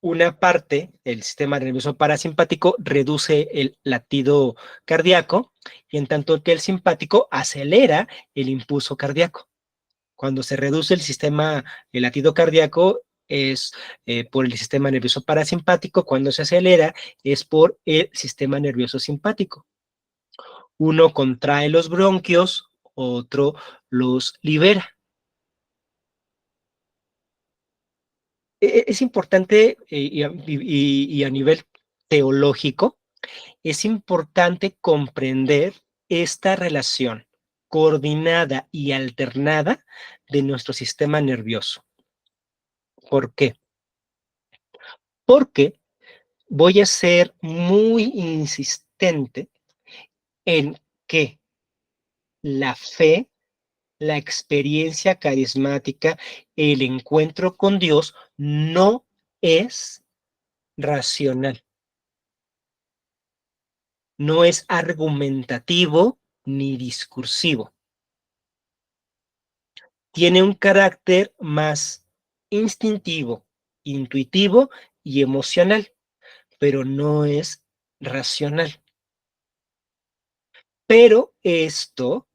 Una parte, el sistema nervioso parasimpático, reduce el latido cardíaco, y en tanto que el simpático acelera el impulso cardíaco. Cuando se reduce el latido cardíaco, es por el sistema nervioso parasimpático. Cuando se acelera, es por el sistema nervioso simpático. Uno contrae los bronquios, otro los libera. Es importante, y a nivel teológico, es importante comprender esta relación coordinada y alternada de nuestro sistema nervioso. ¿Por qué? Porque voy a ser muy insistente en que la fe, la experiencia carismática, el encuentro con Dios no es racional, no es argumentativo ni discursivo. Tiene un carácter más instintivo, intuitivo y emocional, pero no es racional. Pero esto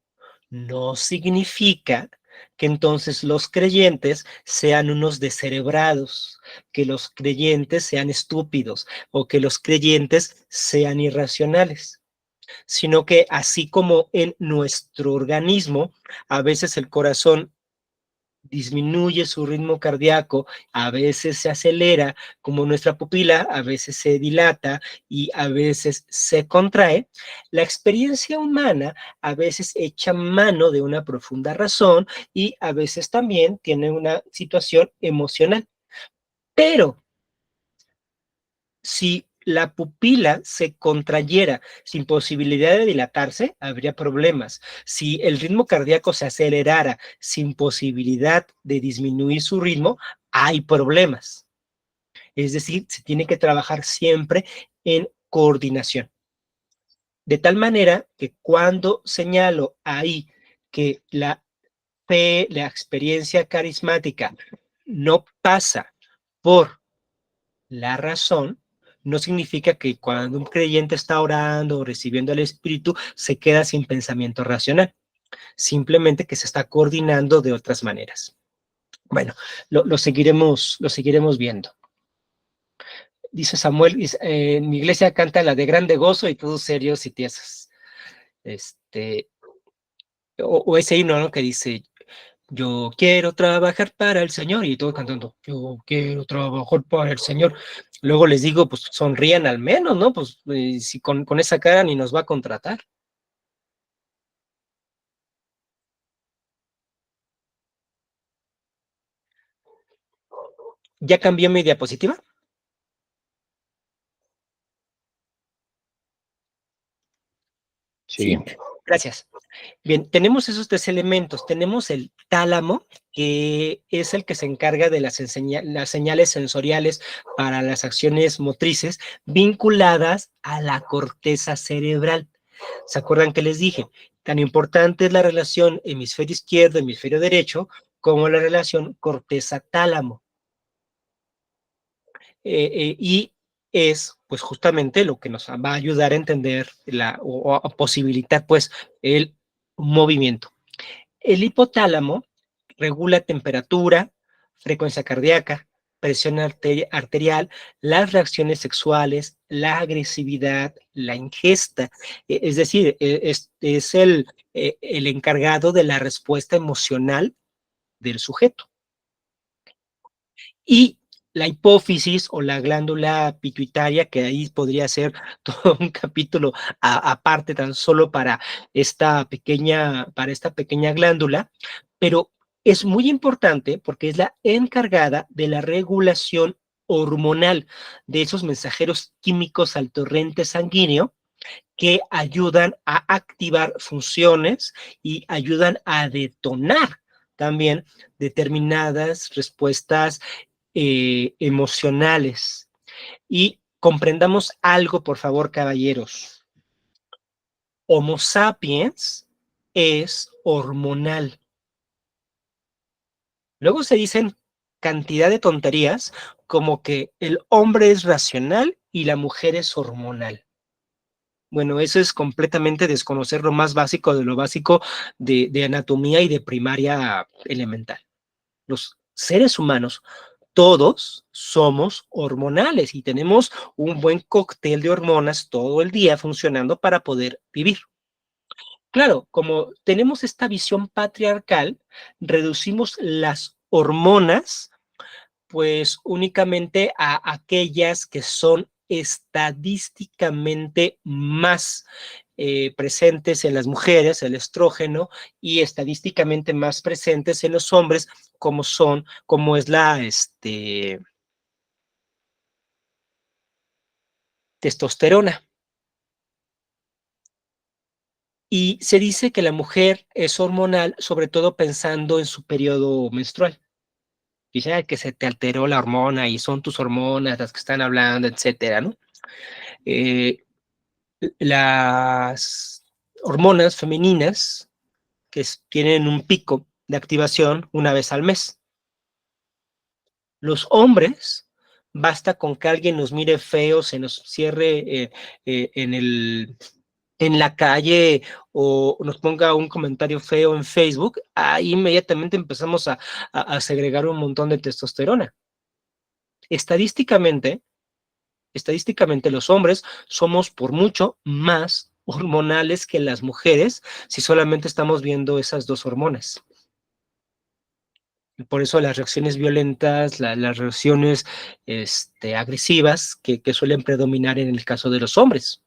no significa que entonces los creyentes sean unos descerebrados, que los creyentes sean estúpidos o que los creyentes sean irracionales, sino que así como en nuestro organismo, a veces el corazón disminuye su ritmo cardíaco, a veces se acelera, como nuestra pupila, a veces se dilata y a veces se contrae. La experiencia humana a veces echa mano de una profunda razón y a veces también tiene una situación emocional. Pero si la pupila se contrayera sin posibilidad de dilatarse, habría problemas. Si el ritmo cardíaco se acelerara sin posibilidad de disminuir su ritmo, hay problemas. Es decir, se tiene que trabajar siempre en coordinación. De tal manera que cuando señalo ahí que la fe, la experiencia carismática no pasa por la razón, no significa que cuando un creyente está orando o recibiendo al Espíritu se queda sin pensamiento racional, simplemente que se está coordinando de otras maneras. Bueno, lo seguiremos viendo. Dice Samuel, en mi iglesia canta la de grande gozo y todos serios y tiesos. O ese himno, ¿no? Que dice, yo quiero trabajar para el Señor, y todos cantando, yo quiero trabajar para el Señor. Luego les digo, pues sonrían al menos, ¿no? Pues si con esa cara ni nos va a contratar. ¿Ya cambié mi diapositiva? Sí. Gracias. Bien, tenemos esos tres elementos. Tenemos el tálamo, que es el que se encarga de las señales sensoriales para las acciones motrices vinculadas a la corteza cerebral. ¿Se acuerdan que les dije? Tan importante es la relación hemisferio izquierdo, hemisferio derecho, como la relación corteza-tálamo. Y es pues justamente lo que nos va a ayudar a entender o a posibilitar pues el movimiento. El hipotálamo regula temperatura, frecuencia cardíaca, presión arterial, las reacciones sexuales, la agresividad, la ingesta. Es decir, es el encargado de la respuesta emocional del sujeto. Y la hipófisis o la glándula pituitaria, que ahí podría ser todo un capítulo aparte tan solo para esta pequeña glándula, pero es muy importante porque es la encargada de la regulación hormonal de esos mensajeros químicos al torrente sanguíneo que ayudan a activar funciones y ayudan a detonar también determinadas respuestas emocionales. Y comprendamos algo, por favor, caballeros. Homo sapiens es hormonal. Luego se dicen cantidad de tonterías como que el hombre es racional y la mujer es hormonal. Bueno, eso es completamente desconocer lo más básico de lo básico de anatomía y de primaria elemental. Los seres humanos, todos somos hormonales y tenemos un buen cóctel de hormonas todo el día funcionando para poder vivir. Claro, como tenemos esta visión patriarcal, reducimos las hormonas pues únicamente a aquellas que son estadísticamente más presentes en las mujeres, el estrógeno, y estadísticamente más presentes en los hombres, como es la testosterona. Y se dice que la mujer es hormonal, sobre todo pensando en su periodo menstrual. Dice que se te alteró la hormona y son tus hormonas las que están hablando, etcétera, ¿no? Eh, las hormonas femeninas tienen un pico de activación una vez al mes. Los hombres, basta con que alguien nos mire feo, se nos cierre en la calle o nos ponga un comentario feo en Facebook, ahí inmediatamente empezamos a segregar un montón de testosterona. Estadísticamente, los hombres somos por mucho más hormonales que las mujeres si solamente estamos viendo esas dos hormonas. Por eso las reacciones violentas, las reacciones agresivas que suelen predominar en el caso de los hombres,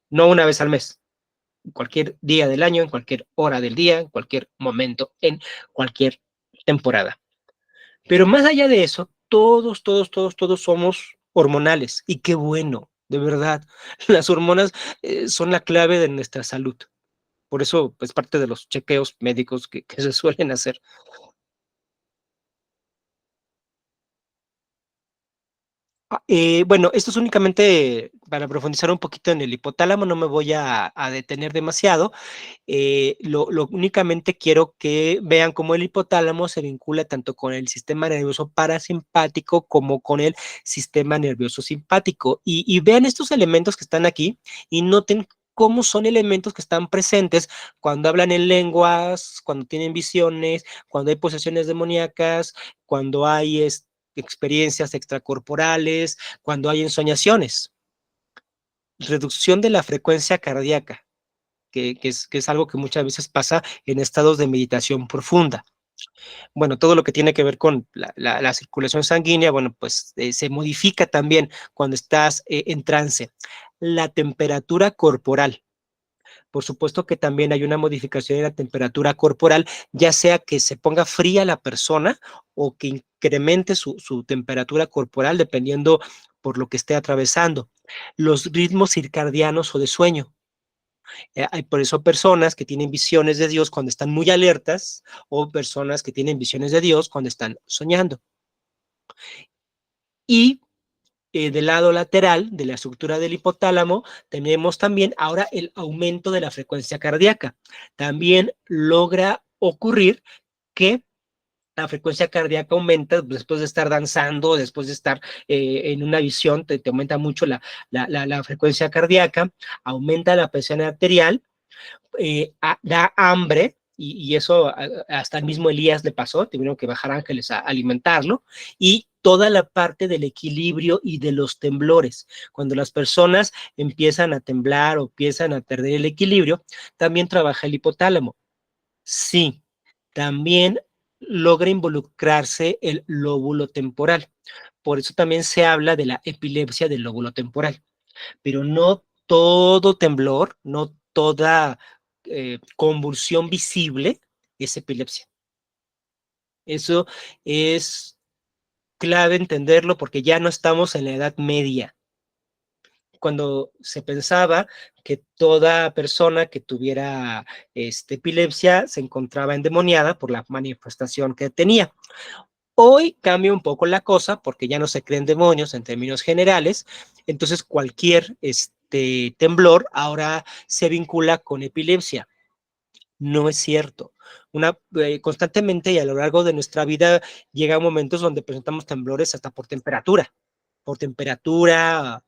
no una vez al mes, en cualquier día del año, en cualquier hora del día, en cualquier momento, en cualquier temporada. Pero más allá de eso, todos somos hormonales. Y qué bueno, de verdad. Las hormonas son la clave de nuestra salud. Por eso es parte de los chequeos médicos que se suelen hacer. Bueno, esto es únicamente para profundizar un poquito en el hipotálamo, no me voy a detener demasiado. Lo únicamente quiero que vean cómo el hipotálamo se vincula tanto con el sistema nervioso parasimpático como con el sistema nervioso simpático. Y vean estos elementos que están aquí y noten cómo son elementos que están presentes cuando hablan en lenguas, cuando tienen visiones, cuando hay posesiones demoníacas, cuando hay experiencias extracorporales, cuando hay ensoñaciones. Reducción de la frecuencia cardíaca, que es algo que muchas veces pasa en estados de meditación profunda. Bueno, todo lo que tiene que ver con la circulación sanguínea, bueno, pues se modifica también cuando estás en trance. La temperatura corporal. Por supuesto que también hay una modificación en la temperatura corporal, ya sea que se ponga fría la persona o que incremente su temperatura corporal dependiendo por lo que esté atravesando. Los ritmos circadianos o de sueño. Hay por eso personas que tienen visiones de Dios cuando están muy alertas o personas que tienen visiones de Dios cuando están soñando. Y del lado lateral de la estructura del hipotálamo tenemos también ahora el aumento de la frecuencia cardíaca. También logra ocurrir que la frecuencia cardíaca aumenta después de estar danzando, después de estar en una visión, te aumenta mucho la frecuencia cardíaca, aumenta la presión arterial, da hambre, y eso hasta el mismo Elías le pasó, tuvieron que bajar ángeles a alimentarlo, y toda la parte del equilibrio y de los temblores. Cuando las personas empiezan a temblar o empiezan a perder el equilibrio, también trabaja el hipotálamo. Sí, también logra involucrarse el lóbulo temporal. por eso también se habla de la epilepsia del lóbulo temporal, pero no todo temblor, no toda convulsión visible es epilepsia. Eso es clave entenderlo porque ya no estamos en la Edad Media, cuando se pensaba que toda persona que tuviera epilepsia se encontraba endemoniada por la manifestación que tenía. Hoy cambia un poco la cosa porque ya no se creen demonios en términos generales, entonces cualquier temblor ahora se vincula con epilepsia. No es cierto. Constantemente y a lo largo de nuestra vida llegan momentos donde presentamos temblores hasta por temperatura,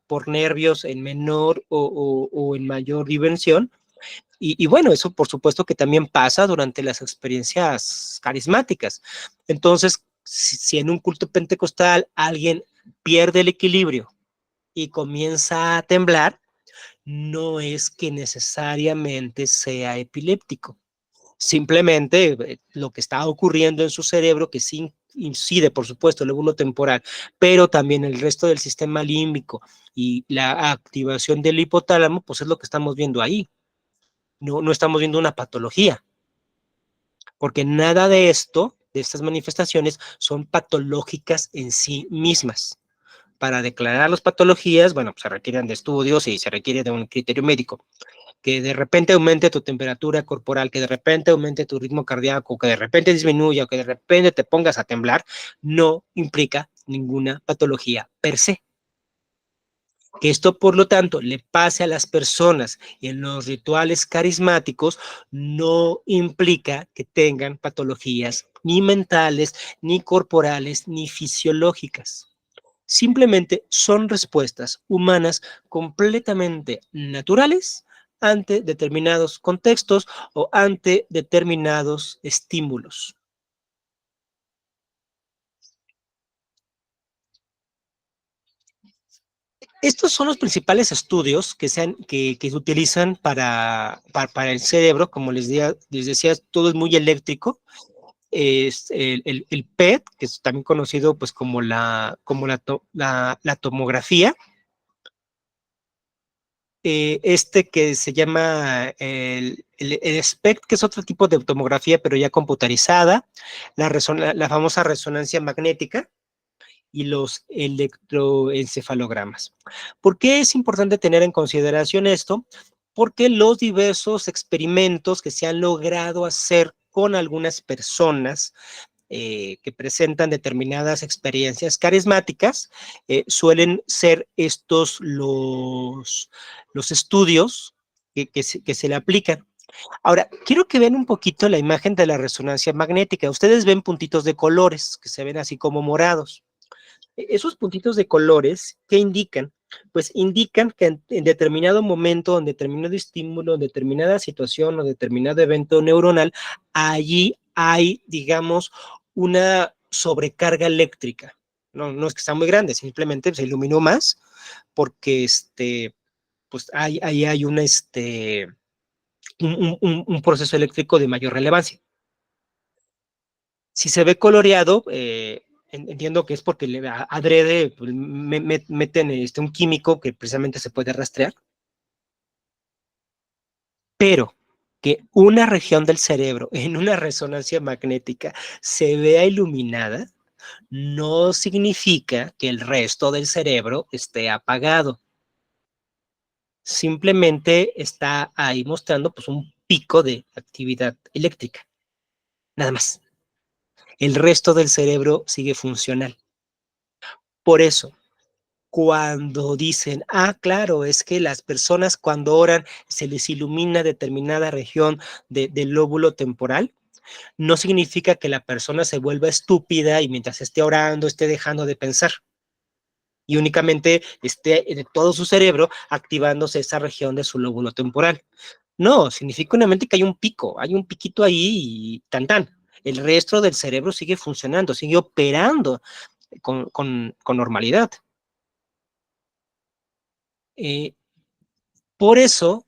por nervios en menor o en mayor dimensión. Y bueno, eso por supuesto que también pasa durante las experiencias carismáticas. Entonces, si en un culto pentecostal alguien pierde el equilibrio y comienza a temblar, no es que necesariamente sea epiléptico. Simplemente lo que está ocurriendo en su cerebro, que sí incide, por supuesto, el lóbulo temporal, pero también el resto del sistema límbico y la activación del hipotálamo, pues es lo que estamos viendo ahí. No estamos viendo una patología, porque nada de esto, de estas manifestaciones, son patológicas en sí mismas. Para declarar las patologías, bueno, pues se requieren de estudios y se requiere de un criterio médico. Que de repente aumente tu temperatura corporal, que de repente aumente tu ritmo cardíaco, que de repente disminuya, o que de repente te pongas a temblar, no implica ninguna patología per se. Que esto, por lo tanto, le pase a las personas en los rituales carismáticos no implica que tengan patologías ni mentales, ni corporales, ni fisiológicas. Simplemente son respuestas humanas completamente naturales ante determinados contextos o ante determinados estímulos. Estos son los principales estudios que se utilizan para el cerebro. Como les decía, todo es muy eléctrico. Es el PET, que es también conocido pues como la tomografía, que se llama el SPECT, que es otro tipo de tomografía, pero ya computarizada, la famosa resonancia magnética y los electroencefalogramas. ¿Por qué es importante tener en consideración esto? Porque los diversos experimentos que se han logrado hacer con algunas personas que presentan determinadas experiencias carismáticas, suelen ser estos los estudios que se le aplican. Ahora, quiero que vean un poquito la imagen de la resonancia magnética. Ustedes ven puntitos de colores que se ven así como morados. Esos puntitos de colores, ¿qué indican? Pues indican que en determinado momento, en determinado estímulo, en determinada situación o determinado evento neuronal, allí hay, digamos, una sobrecarga eléctrica. No es que sea muy grande, simplemente se iluminó más porque pues ahí hay un proceso eléctrico de mayor relevancia. Si se ve coloreado, entiendo que es porque adrede pues, meten un químico que precisamente se puede rastrear, pero que una región del cerebro en una resonancia magnética se vea iluminada, no significa que el resto del cerebro esté apagado. Simplemente está ahí mostrando pues, un pico de actividad eléctrica, nada más. El resto del cerebro sigue funcional. Por eso, cuando dicen, claro, es que las personas cuando oran se les ilumina determinada región del lóbulo temporal, no significa que la persona se vuelva estúpida y mientras esté orando esté dejando de pensar y únicamente esté de todo su cerebro activándose esa región de su lóbulo temporal. No, significa únicamente que hay un piquito ahí y tan tan. El resto del cerebro sigue funcionando, sigue operando con normalidad. Eh, por eso,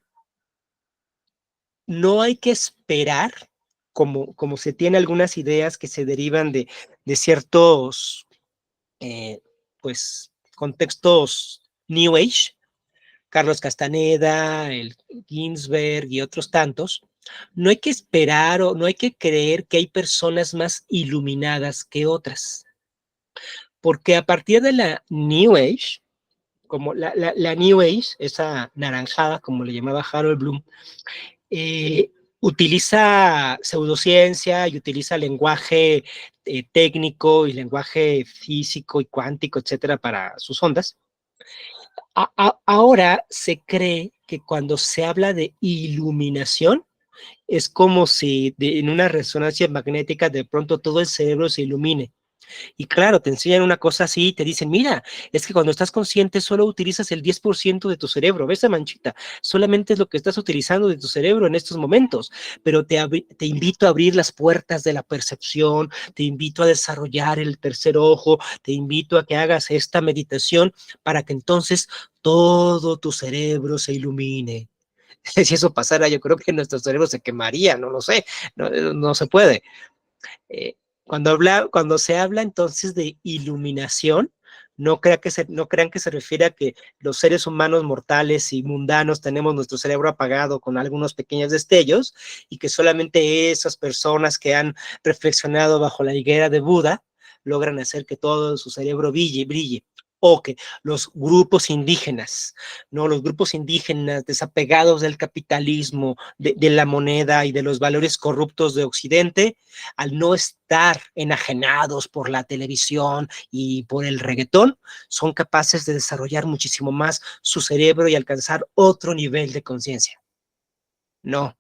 no hay que esperar, como se tiene algunas ideas que se derivan de ciertos pues, contextos New Age, Carlos Castaneda, el Ginsberg y otros tantos, no hay que esperar o no hay que creer que hay personas más iluminadas que otras, porque a partir de la New Age, como la New Age, esa naranjada, como le llamaba Harold Bloom, utiliza pseudociencia y utiliza lenguaje técnico y lenguaje físico y cuántico, etcétera, para sus ondas. Ahora se cree que cuando se habla de iluminación, es como si en una resonancia magnética de pronto todo el cerebro se ilumine. Y claro, te enseñan una cosa así y te dicen, mira, es que cuando estás consciente solo utilizas el 10% de tu cerebro, ¿ves esa manchita? Solamente es lo que estás utilizando de tu cerebro en estos momentos, pero te invito a abrir las puertas de la percepción, te invito a desarrollar el tercer ojo, te invito a que hagas esta meditación para que entonces todo tu cerebro se ilumine. Si eso pasara, yo creo que nuestro cerebro se quemaría, no lo sé, no se puede. Eh, cuando se habla entonces de iluminación, no crean que se refiere a que los seres humanos mortales y mundanos tenemos nuestro cerebro apagado con algunos pequeños destellos y que solamente esas personas que han reflexionado bajo la higuera de Buda logran hacer que todo su cerebro brille. O que los grupos indígenas, ¿no? Los grupos indígenas desapegados del capitalismo, de la moneda y de los valores corruptos de Occidente, al no estar enajenados por la televisión y por el reggaetón, son capaces de desarrollar muchísimo más su cerebro y alcanzar otro nivel de conciencia. No,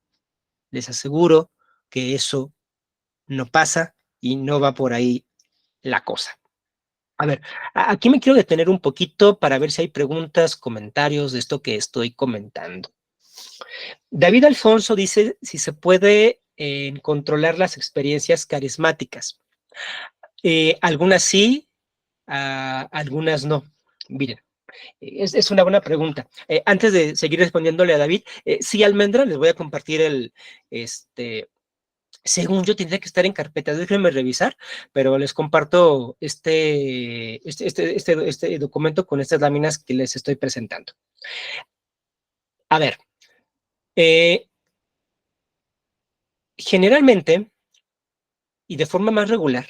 les aseguro que eso no pasa y no va por ahí la cosa. A ver, aquí me quiero detener un poquito para ver si hay preguntas, comentarios de esto que estoy comentando. David Alfonso dice si se puede controlar las experiencias carismáticas. Algunas sí, algunas no. Miren, es una buena pregunta. Antes de seguir respondiéndole a David, sí, Almendra, les voy a compartir según yo tendría que estar en carpeta, déjenme revisar, pero les comparto este documento con estas láminas que les estoy presentando. A ver, generalmente y de forma más regular,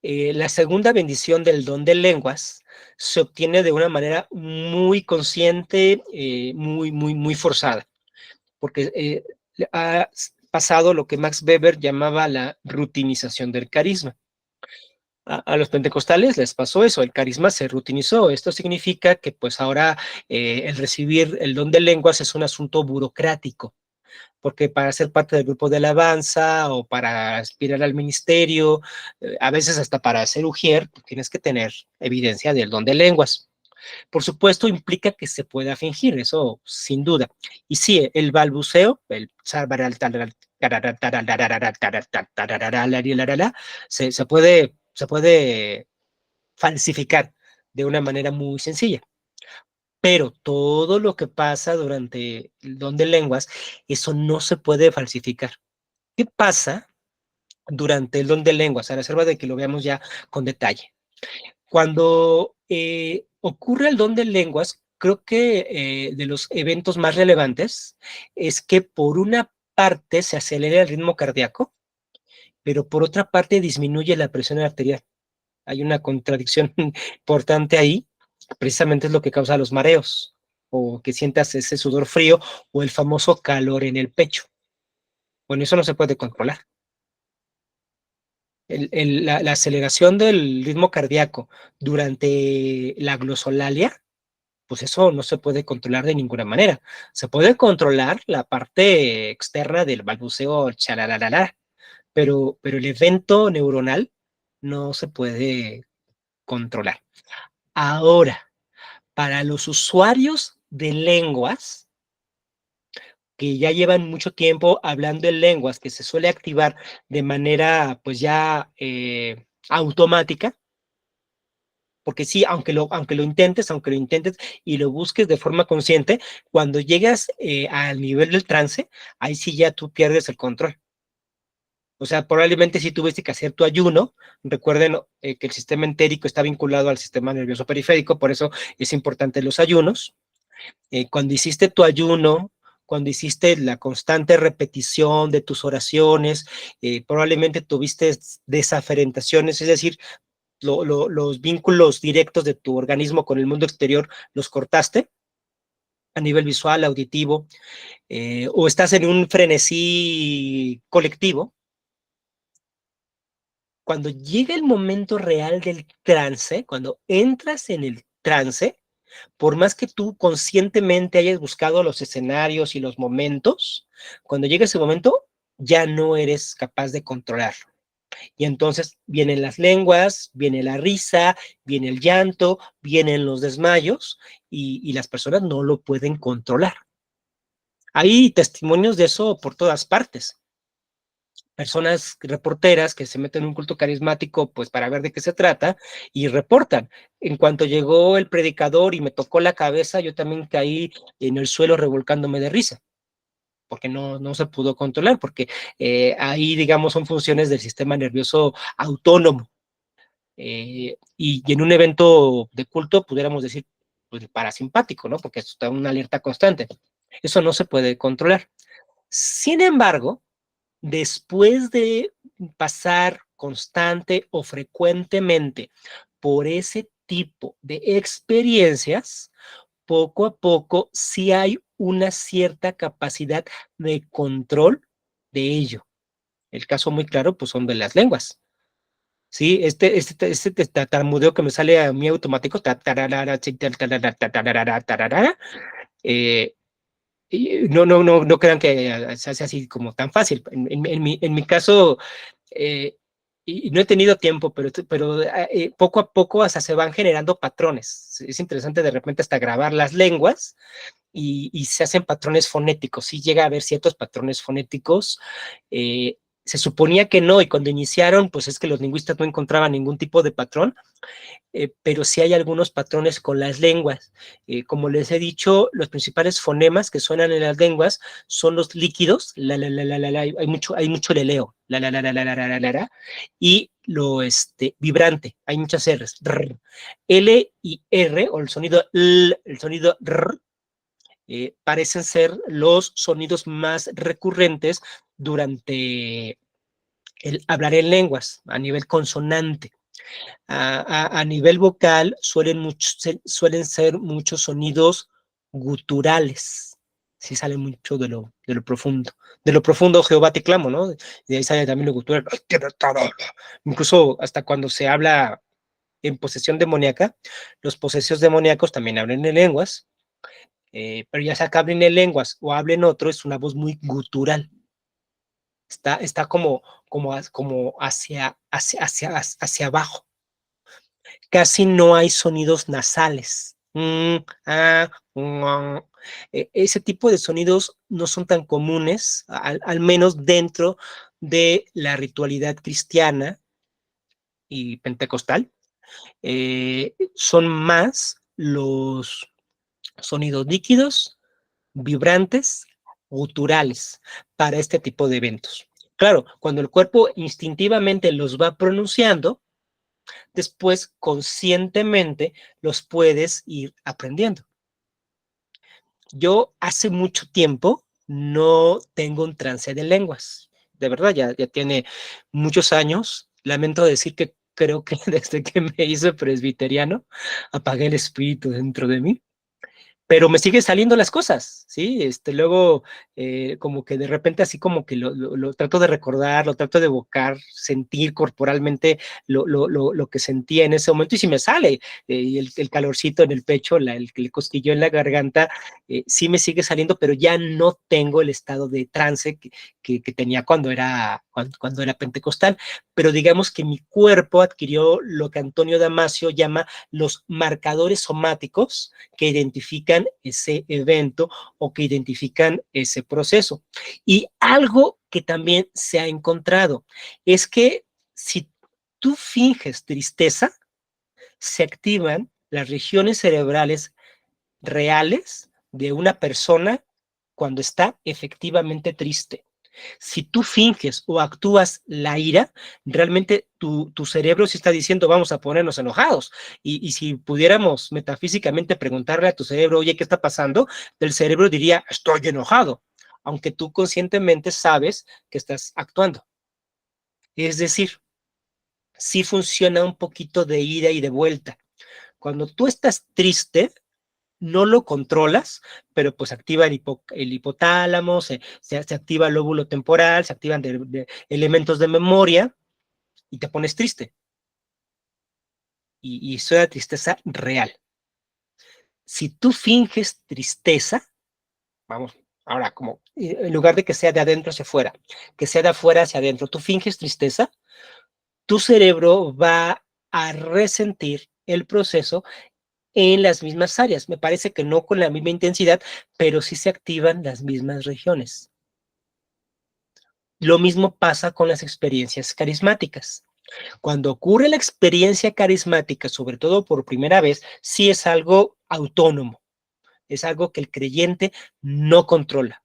la segunda bendición del don de lenguas se obtiene de una manera muy consciente, muy forzada, porque ha pasado lo que Max Weber llamaba la rutinización del carisma. A los pentecostales les pasó eso, el carisma se rutinizó. Esto significa que pues ahora el recibir el don de lenguas es un asunto burocrático, porque para ser parte del grupo de alabanza o para aspirar al ministerio, a veces hasta para ser ujier, pues tienes que tener evidencia del don de lenguas. Por supuesto, implica que se pueda fingir, eso sin duda. Y sí, el balbuceo, el se puede falsificar de una manera muy sencilla. Pero todo lo que pasa durante el don de lenguas, eso no se puede falsificar. ¿Qué pasa durante el don de lenguas? A reserva de que lo veamos ya con detalle. Cuando ocurre el don de lenguas, creo que de los eventos más relevantes es que por una parte se acelera el ritmo cardíaco, pero por otra parte disminuye la presión arterial. Hay una contradicción importante ahí, precisamente es lo que causa los mareos, o que sientas ese sudor frío, o el famoso calor en el pecho. Bueno, eso no se puede controlar. La aceleración del ritmo cardíaco durante la glosolalia, pues eso no se puede controlar de ninguna manera. Se puede controlar la parte externa del balbuceo, chalalalala, pero el evento neuronal no se puede controlar. Ahora, para los usuarios de lenguas que ya llevan mucho tiempo hablando en lenguas, que se suele activar de manera pues ya automática, porque sí, aunque lo intentes y lo busques de forma consciente, cuando llegas al nivel del trance, ahí sí ya tú pierdes el control. O sea, probablemente si tuviste que hacer tu ayuno, recuerden que el sistema entérico está vinculado al sistema nervioso periférico, por eso es importante los ayunos. Cuando hiciste tu ayuno, cuando hiciste la constante repetición de tus oraciones, probablemente tuviste desaferentaciones, es decir, los vínculos directos de tu organismo con el mundo exterior los cortaste a nivel visual, auditivo, o estás en un frenesí colectivo. Cuando llega el momento real del trance, cuando entras en el trance, por más que tú conscientemente hayas buscado los escenarios y los momentos, cuando llega ese momento, ya no eres capaz de controlarlo. Y entonces vienen las lenguas, viene la risa, viene el llanto, vienen los desmayos y las personas no lo pueden controlar. Hay testimonios de eso por todas partes. Personas reporteras que se meten en un culto carismático pues para ver de qué se trata y reportan. En cuanto llegó el predicador y me tocó la cabeza, yo también caí en el suelo revolcándome de risa, porque no se pudo controlar, porque ahí, digamos, son funciones del sistema nervioso autónomo. Y en un evento de culto pudiéramos decir pues, parasimpático, ¿no? Porque está en una alerta constante. Eso no se puede controlar. Sin embargo, después de pasar constante o frecuentemente por ese tipo de experiencias, poco a poco sí hay una cierta capacidad de control de ello. El caso muy claro, pues son de las lenguas. Sí, este tartamudeo que me sale a mí automático, eh, no crean que se hace así como tan fácil. En mi caso, y no he tenido tiempo, pero poco a poco hasta se van generando patrones. Es interesante de repente hasta grabar las lenguas y se hacen patrones fonéticos. Sí llega a haber ciertos patrones fonéticos. Se suponía que no, y cuando iniciaron, pues es que los lingüistas no encontraban ningún tipo de patrón, pero sí hay algunos patrones con las lenguas. Como les he dicho, los principales fonemas que suenan en las lenguas son los líquidos, hay mucho leleo, y lo vibrante, hay muchas R's, L y R, o el sonido L, el sonido R, parecen ser los sonidos más recurrentes durante el hablar en lenguas a nivel consonante. A nivel vocal suelen ser muchos sonidos guturales. Sí sale mucho de lo profundo Jehová te clamo, ¿no? De ahí sale también lo gutural. Incluso hasta cuando se habla en posesión demoníaca, los posesios demoníacos también hablan en lenguas, pero ya sea que hablen en lenguas o hablen otro, es una voz muy gutural. Está como hacia abajo. Casi no hay sonidos nasales. Ese tipo de sonidos no son tan comunes, al menos dentro de la ritualidad cristiana y pentecostal. Son más los sonidos líquidos, vibrantes, guturales para este tipo de eventos. Claro, cuando el cuerpo instintivamente los va pronunciando, después conscientemente los puedes ir aprendiendo. Yo hace mucho tiempo no tengo un trance de lenguas, de verdad, ya tiene muchos años. Lamento decir que creo que desde que me hice presbiteriano apagué el espíritu dentro de mí, pero me siguen saliendo las cosas, ¿sí? Luego, como que de repente así como que lo trato de recordar, lo trato de evocar, sentir corporalmente lo que sentía en ese momento y si me sale, y el calorcito en el pecho, el cosquillo en la garganta, sí me sigue saliendo, pero ya no tengo el estado de trance que tenía cuando era pentecostal, pero digamos que mi cuerpo adquirió lo que Antonio Damasio llama los marcadores somáticos que identifican ese evento o que identifican ese proceso. Y algo que también se ha encontrado es que si tú finges tristeza, se activan las regiones cerebrales reales de una persona cuando está efectivamente triste. Si tú finges o actúas la ira, realmente tu cerebro sí está diciendo vamos a ponernos enojados. Y si pudiéramos metafísicamente preguntarle a tu cerebro, oye, ¿qué está pasando? El cerebro diría, estoy enojado, aunque tú conscientemente sabes que estás actuando. Es decir, sí funciona un poquito de ida y de vuelta. Cuando tú estás triste, no lo controlas, pero pues activa el hipotálamo, se activa el lóbulo temporal, se activan de elementos de memoria y te pones triste. Y eso es la tristeza real. Si tú finges tristeza, vamos, ahora como en lugar de que sea de adentro hacia afuera, que sea de afuera hacia adentro, tú finges tristeza, tu cerebro va a resentir el proceso en las mismas áreas. Me parece que no con la misma intensidad, pero sí se activan las mismas regiones. Lo mismo pasa con las experiencias carismáticas. Cuando ocurre la experiencia carismática, sobre todo por primera vez, sí es algo autónomo, es algo que el creyente no controla.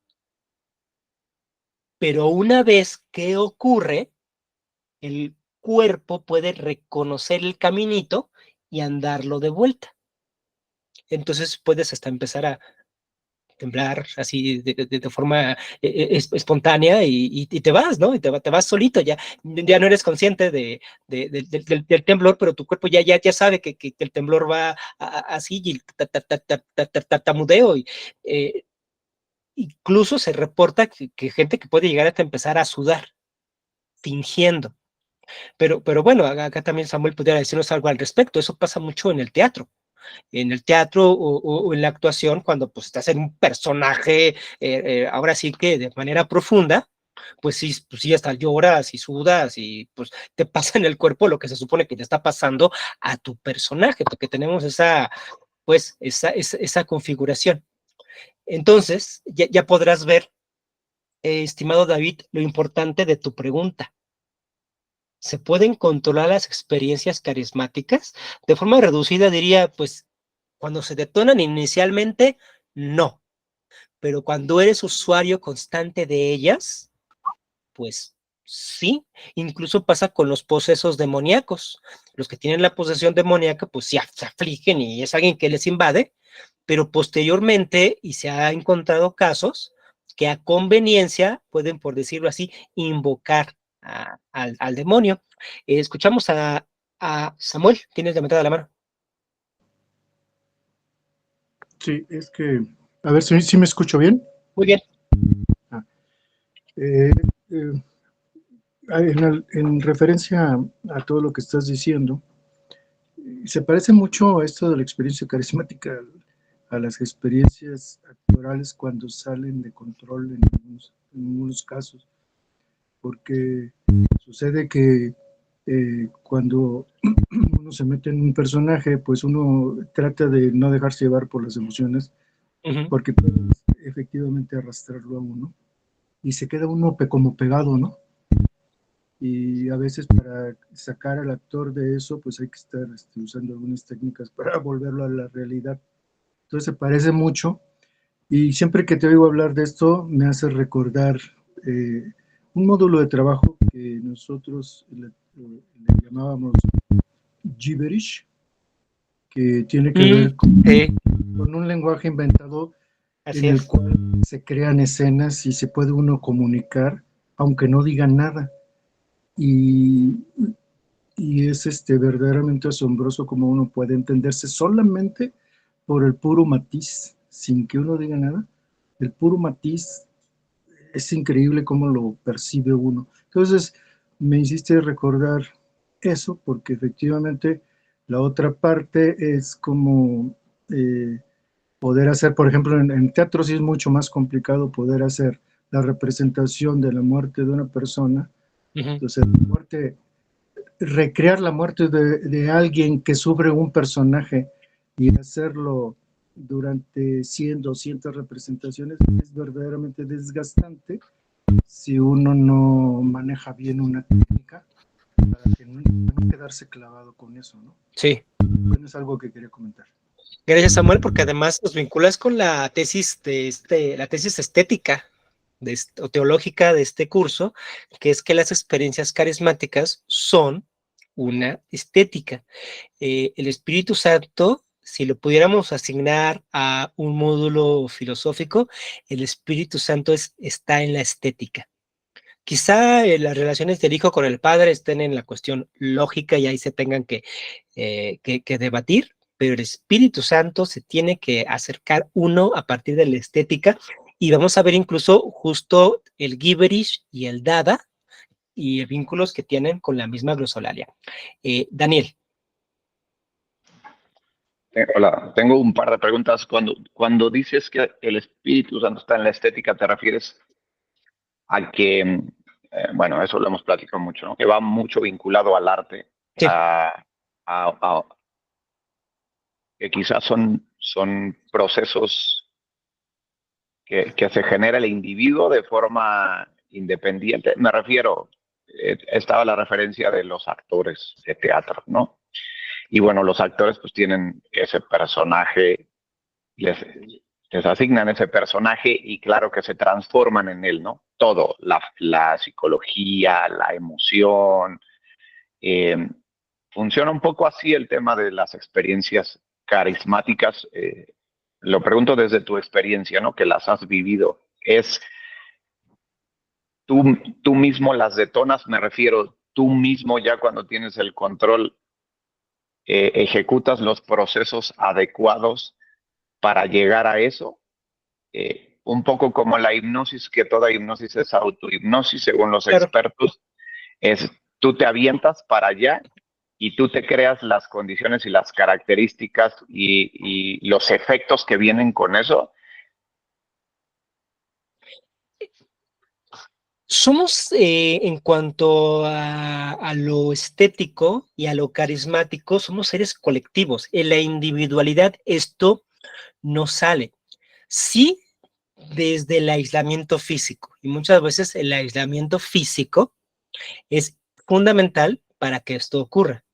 Pero una vez que ocurre, el cuerpo puede reconocer el caminito y andarlo de vuelta. Entonces puedes hasta empezar a temblar así de forma espontánea y te vas, ¿no? Y te vas solito, ya no eres consciente del temblor, pero tu cuerpo ya sabe que el temblor va así y tartamudeo. Incluso se reporta que gente que puede llegar hasta empezar a sudar, fingiendo. Pero bueno, acá también Samuel pudiera decirnos algo al respecto. Eso pasa mucho en el teatro. En el teatro o en la actuación, cuando pues estás en un personaje, ahora sí que de manera profunda, pues sí, hasta lloras y sudas y pues te pasa en el cuerpo lo que se supone que te está pasando a tu personaje, porque tenemos esa configuración. Entonces, ya podrás ver, estimado David, lo importante de tu pregunta. ¿Se pueden controlar las experiencias carismáticas? De forma reducida diría, pues, cuando se detonan inicialmente, no. Pero cuando eres usuario constante de ellas, pues sí. Incluso pasa con los posesos demoníacos. Los que tienen la posesión demoníaca, pues sí, se afligen y es alguien que les invade, pero posteriormente, y se ha encontrado casos, que a conveniencia pueden, por decirlo así, invocar al demonio. Escuchamos a Samuel, tienes levantada la mano. Sí, es que, a ver si me escucho bien. Muy bien. Eh, eh, en referencia a todo lo que estás diciendo, se parece mucho a esto de la experiencia carismática a las experiencias actorales cuando salen de control en algunos casos, porque sucede que cuando uno se mete en un personaje, pues uno trata de no dejarse llevar por las emociones, porque puede efectivamente arrastrarlo a uno, y se queda uno como pegado, ¿no? Y a veces para sacar al actor de eso, pues hay que estar usando algunas técnicas para volverlo a la realidad. Entonces se parece mucho, y siempre que te oigo hablar de esto, me hace recordar un módulo de trabajo que nosotros le llamábamos gibberish, que tiene que ver con un lenguaje inventado en el cual se crean escenas y se puede uno comunicar, aunque no diga nada. Y es verdaderamente asombroso cómo uno puede entenderse solamente por el puro matiz, sin que uno diga nada. El puro matiz es increíble cómo lo percibe uno. Entonces, me hiciste recordar eso, porque efectivamente la otra parte es como poder hacer, por ejemplo, en teatro sí es mucho más complicado poder hacer la representación de la muerte de una persona. Entonces, la muerte, recrear la muerte de alguien que sufre un personaje y hacerlo durante 100, 200 representaciones es verdaderamente desgastante si uno no maneja bien una técnica para que no quedarse clavado con eso, ¿no? Sí. Bueno, es algo que quería comentar. Gracias, Samuel, porque además nos vinculas con la tesis la tesis estética. o teológica de este curso, que es que las experiencias carismáticas son una estética. El Espíritu Santo, si lo pudiéramos asignar a un módulo filosófico, el Espíritu Santo está en la estética. Quizá las relaciones del hijo con el padre estén en la cuestión lógica y ahí se tengan que debatir, pero el Espíritu Santo se tiene que acercar uno a partir de la estética, y vamos a ver incluso justo el gibberish y el dada y vínculos que tienen con la misma glosolalia. Daniel. Hola, tengo un par de preguntas. Cuando dices que el Espíritu Santo está en la estética, ¿te refieres a que, bueno, eso lo hemos platicado mucho, ¿no? Que va mucho vinculado al arte, Sí. Que quizás son procesos que se genera el individuo de forma independiente? Me refiero, estaba la referencia de los actores de teatro, ¿no? Y bueno, los actores pues tienen ese personaje, les asignan ese personaje y claro que se transforman en él, ¿no? Todo, la psicología, la emoción. Funciona un poco así el tema de las experiencias carismáticas. Lo pregunto desde tu experiencia, ¿no? Que las has vivido. ¿Es tú mismo las detonas? Me refiero, tú mismo ya cuando tienes el control, ejecutas los procesos adecuados para llegar a eso. Un poco como la hipnosis, que toda hipnosis es autohipnosis, según los Claro. expertos, es tú te avientas para allá y tú te creas las condiciones y las características y los efectos que vienen con eso. Somos, en cuanto a lo estético y a lo carismático, somos seres colectivos. En la individualidad esto no sale. Sí, desde el aislamiento físico. Y muchas veces el aislamiento físico es fundamental para que esto ocurra.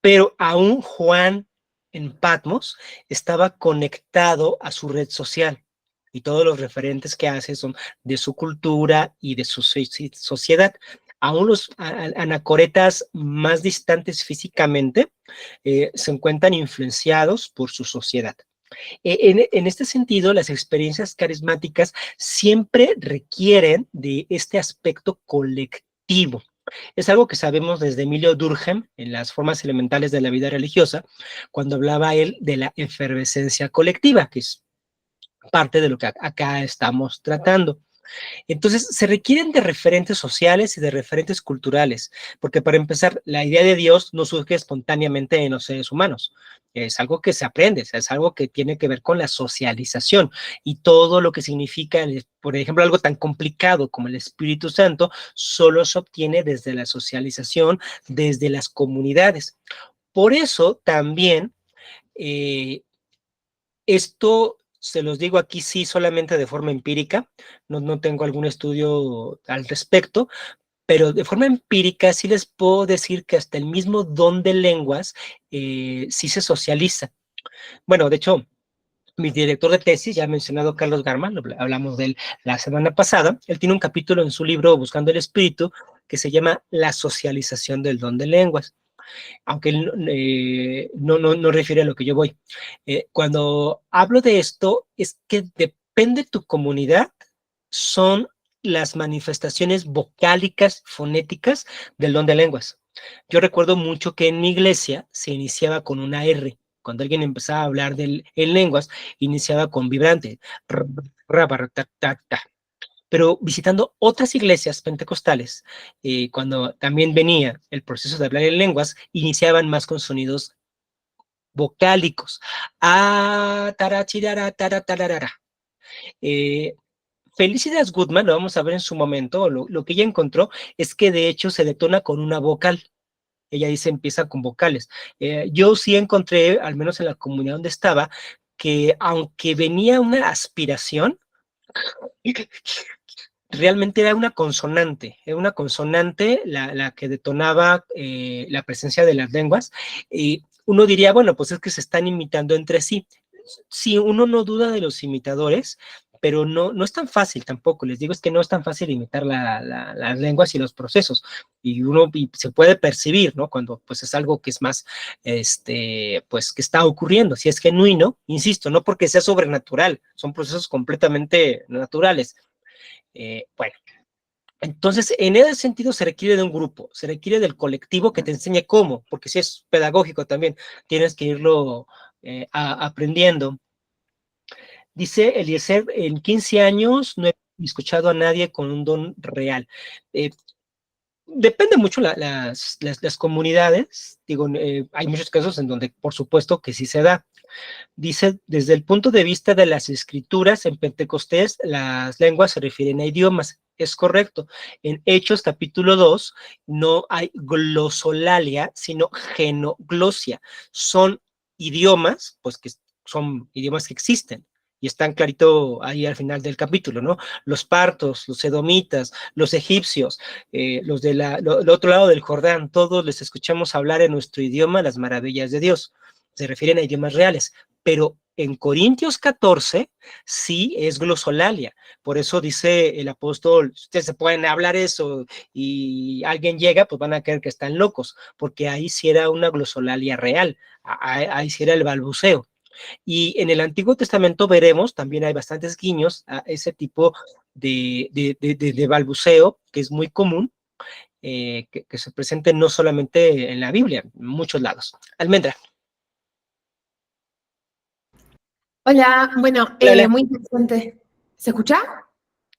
Pero aún Juan en Patmos estaba conectado a su red social y todos los referentes que hace son de su cultura y de su sociedad. Aún los anacoretas más distantes físicamente se encuentran influenciados por su sociedad. En este sentido, las experiencias carismáticas siempre requieren de este aspecto colectivo. Es algo que sabemos desde Emilio Durkheim en las formas elementales de la vida religiosa, cuando hablaba él de la efervescencia colectiva, que es parte de lo que acá estamos tratando. Entonces, se requieren de referentes sociales y de referentes culturales, porque para empezar, la idea de Dios no surge espontáneamente en los seres humanos. Es algo que se aprende, es algo que tiene que ver con la socialización y todo lo que significa, por ejemplo, algo tan complicado como el Espíritu Santo, solo se obtiene desde la socialización, desde las comunidades. Por eso también esto se los digo aquí sí solamente de forma empírica, no tengo algún estudio al respecto, pero de forma empírica sí les puedo decir que hasta el mismo don de lenguas sí se socializa. Bueno, de hecho, mi director de tesis, ya mencionado Carlos Garma, hablamos de él la semana pasada, él tiene un capítulo en su libro Buscando el Espíritu que se llama La socialización del don de lenguas, aunque él no refiere a lo que yo voy. Cuando hablo de esto, es que depende de tu comunidad, son las manifestaciones vocálicas, fonéticas del don de lenguas. Yo recuerdo mucho que en mi iglesia se iniciaba con una R. Cuando alguien empezaba a hablar en lenguas, iniciaba con vibrante. Pero visitando otras iglesias pentecostales, cuando también venía el proceso de hablar en lenguas, iniciaban más con sonidos vocálicos. Felicitas Goodman, lo vamos a ver en su momento, lo que ella encontró es que de hecho se detona con una vocal. Ella dice empieza con vocales. Yo sí encontré, al menos en la comunidad donde estaba, que aunque venía una aspiración, realmente era una consonante la que detonaba la presencia de las lenguas, y uno diría, bueno, pues es que se están imitando entre sí. sí, uno no duda de los imitadores, pero no es tan fácil tampoco. Les digo, es que no es tan fácil imitar las lenguas y los procesos. Y se puede percibir, ¿no? Cuando pues es algo que es más, pues que está ocurriendo. Si es genuino, insisto, no porque sea sobrenatural, son procesos completamente naturales. Bueno, entonces, en ese sentido se requiere de un grupo, se requiere del colectivo que te enseñe cómo, porque si es pedagógico también, tienes que irlo aprendiendo. Dice Eliezer, en 15 años no he escuchado a nadie con un don real. Depende mucho las comunidades, digo, hay muchos casos en donde por supuesto que sí se da. Dice, desde el punto de vista de las escrituras, en Pentecostés las lenguas se refieren a idiomas. Es correcto. En Hechos capítulo 2 no hay glosolalia, sino genoglosia. Son idiomas, pues que son idiomas que existen. Y están clarito ahí al final del capítulo, ¿no? Los partos, los edomitas, los egipcios, los del otro lado del Jordán, todos les escuchamos hablar en nuestro idioma las maravillas de Dios. Se refieren a idiomas reales, pero en Corintios 14 sí es glosolalia. Por eso dice el apóstol, ustedes se pueden hablar eso y alguien llega, pues van a creer que están locos, porque ahí sí era una glosolalia real, ahí sí era el balbuceo. Y en el Antiguo Testamento veremos, también hay bastantes guiños a ese tipo de balbuceo, que es muy común, que se presente no solamente en la Biblia, en muchos lados. Almendra. Hola, bueno, Hola. muy interesante. ¿Se escucha?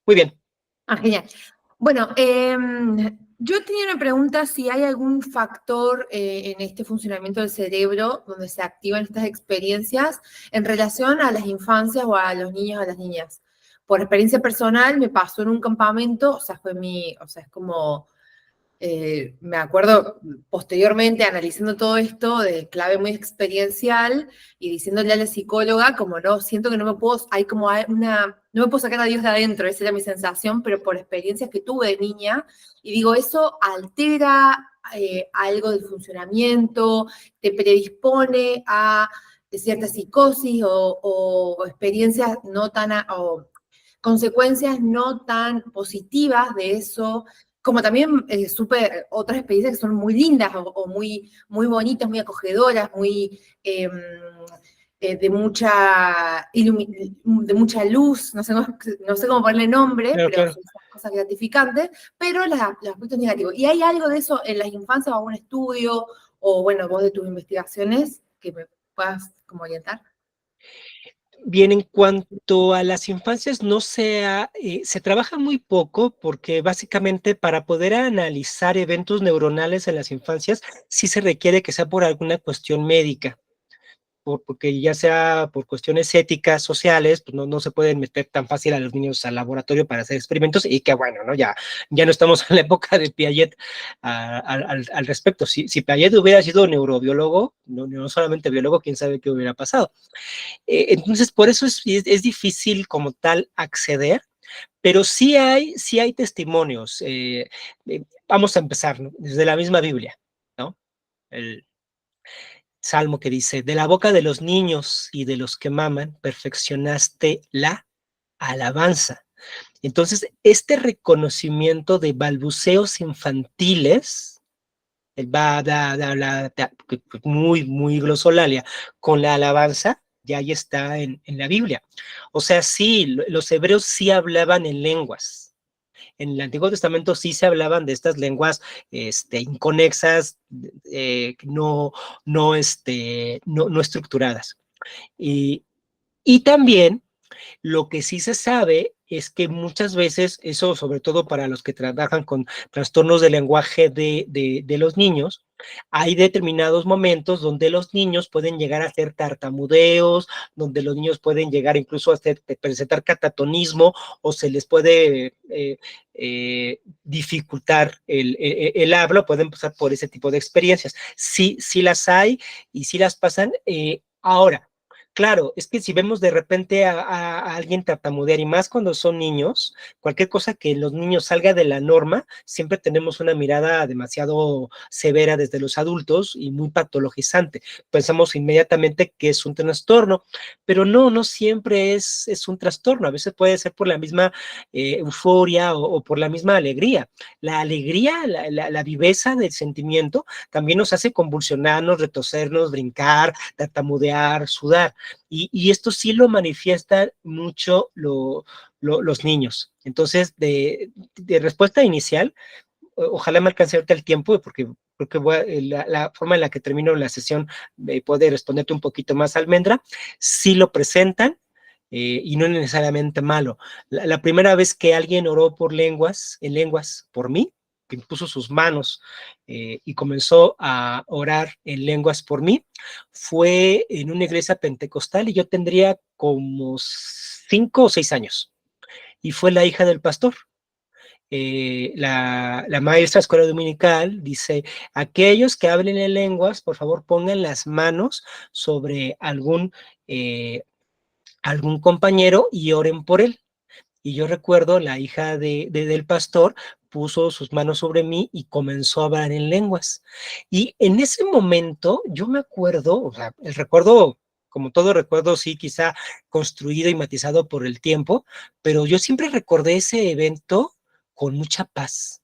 Muy bien. Ah, genial. Bueno, yo tenía una pregunta si hay algún factor en este funcionamiento del cerebro donde se activan estas experiencias en relación a las infancias o a los niños o a las niñas. Por experiencia personal, me pasó en un campamento, o sea, es como me acuerdo posteriormente analizando todo esto de clave muy experiencial y diciéndole a la psicóloga como no, siento que no me puedo, no me puedo sacar a Dios de adentro, esa era mi sensación, pero por experiencias que tuve de niña, y digo, eso altera algo del funcionamiento, te predispone a cierta psicosis o experiencias no tan, o consecuencias no tan positivas de eso, como también supe otras experiencias que son muy lindas o muy, muy bonitas, muy acogedoras, muy de mucha luz, no sé cómo ponerle nombre, Claro, pero claro. son cosas gratificantes, pero los aspectos negativos. ¿Y hay algo de eso en las infancias o algún estudio, o bueno, vos de tus investigaciones, que me puedas como orientar? Bien, en cuanto a las infancias, se trabaja muy poco porque básicamente para poder analizar eventos neuronales en las infancias sí se requiere que sea por alguna cuestión médica, porque ya sea por cuestiones éticas, sociales, pues no se pueden meter tan fácil a los niños al laboratorio para hacer experimentos y que bueno, ¿no? Ya no estamos en la época de Piaget al respecto. Si Piaget hubiera sido neurobiólogo, no solamente biólogo, quién sabe qué hubiera pasado. Entonces, por eso es difícil como tal acceder, pero sí hay testimonios. Vamos a empezar, ¿no? Desde la misma Biblia, ¿no? El Salmo que dice, de la boca de los niños y de los que maman, perfeccionaste la alabanza. Entonces, este reconocimiento de balbuceos infantiles, el va, da, muy, muy glosolalia, con la alabanza, ya ahí está en la Biblia. O sea, sí, los hebreos sí hablaban en lenguas. En el Antiguo Testamento sí se hablaban de estas lenguas inconexas, no estructuradas. Y también lo que sí se sabe es que muchas veces, eso sobre todo para los que trabajan con trastornos de lenguaje de los niños, hay determinados momentos donde los niños pueden llegar a hacer tartamudeos, donde los niños pueden llegar incluso a presentar catatonismo o se les puede dificultar el habla, pueden pasar por ese tipo de experiencias. Sí las hay y sí las pasan. Ahora, Claro, es que si vemos de repente a alguien tartamudear, y más cuando son niños, cualquier cosa que los niños salga de la norma, siempre tenemos una mirada demasiado severa desde los adultos y muy patologizante. Pensamos inmediatamente que es un trastorno, pero no siempre es un trastorno. A veces puede ser por la misma euforia o por la misma alegría. La alegría, la viveza del sentimiento también nos hace convulsionarnos, retorcernos, brincar, tartamudear, sudar. Y esto sí lo manifiestan mucho los niños. Entonces, de respuesta inicial, ojalá me alcance ahorita el tiempo, porque creo que la forma en la que termino la sesión puede responderte un poquito más, Almendra. Sí lo presentan, y no es necesariamente malo. La primera vez que alguien oró en lenguas, por mí, que puso sus manos y comenzó a orar en lenguas por mí, fue en una iglesia pentecostal y yo tendría como 5 o 6 años. Y fue la hija del pastor. La maestra de escuela dominical dice, aquellos que hablen en lenguas, por favor pongan las manos sobre algún compañero y oren por él. Y yo recuerdo, la hija del pastor puso sus manos sobre mí y comenzó a hablar en lenguas. Y en ese momento yo me acuerdo, o sea, el recuerdo, como todo recuerdo, sí, quizá construido y matizado por el tiempo, pero yo siempre recordé ese evento con mucha paz.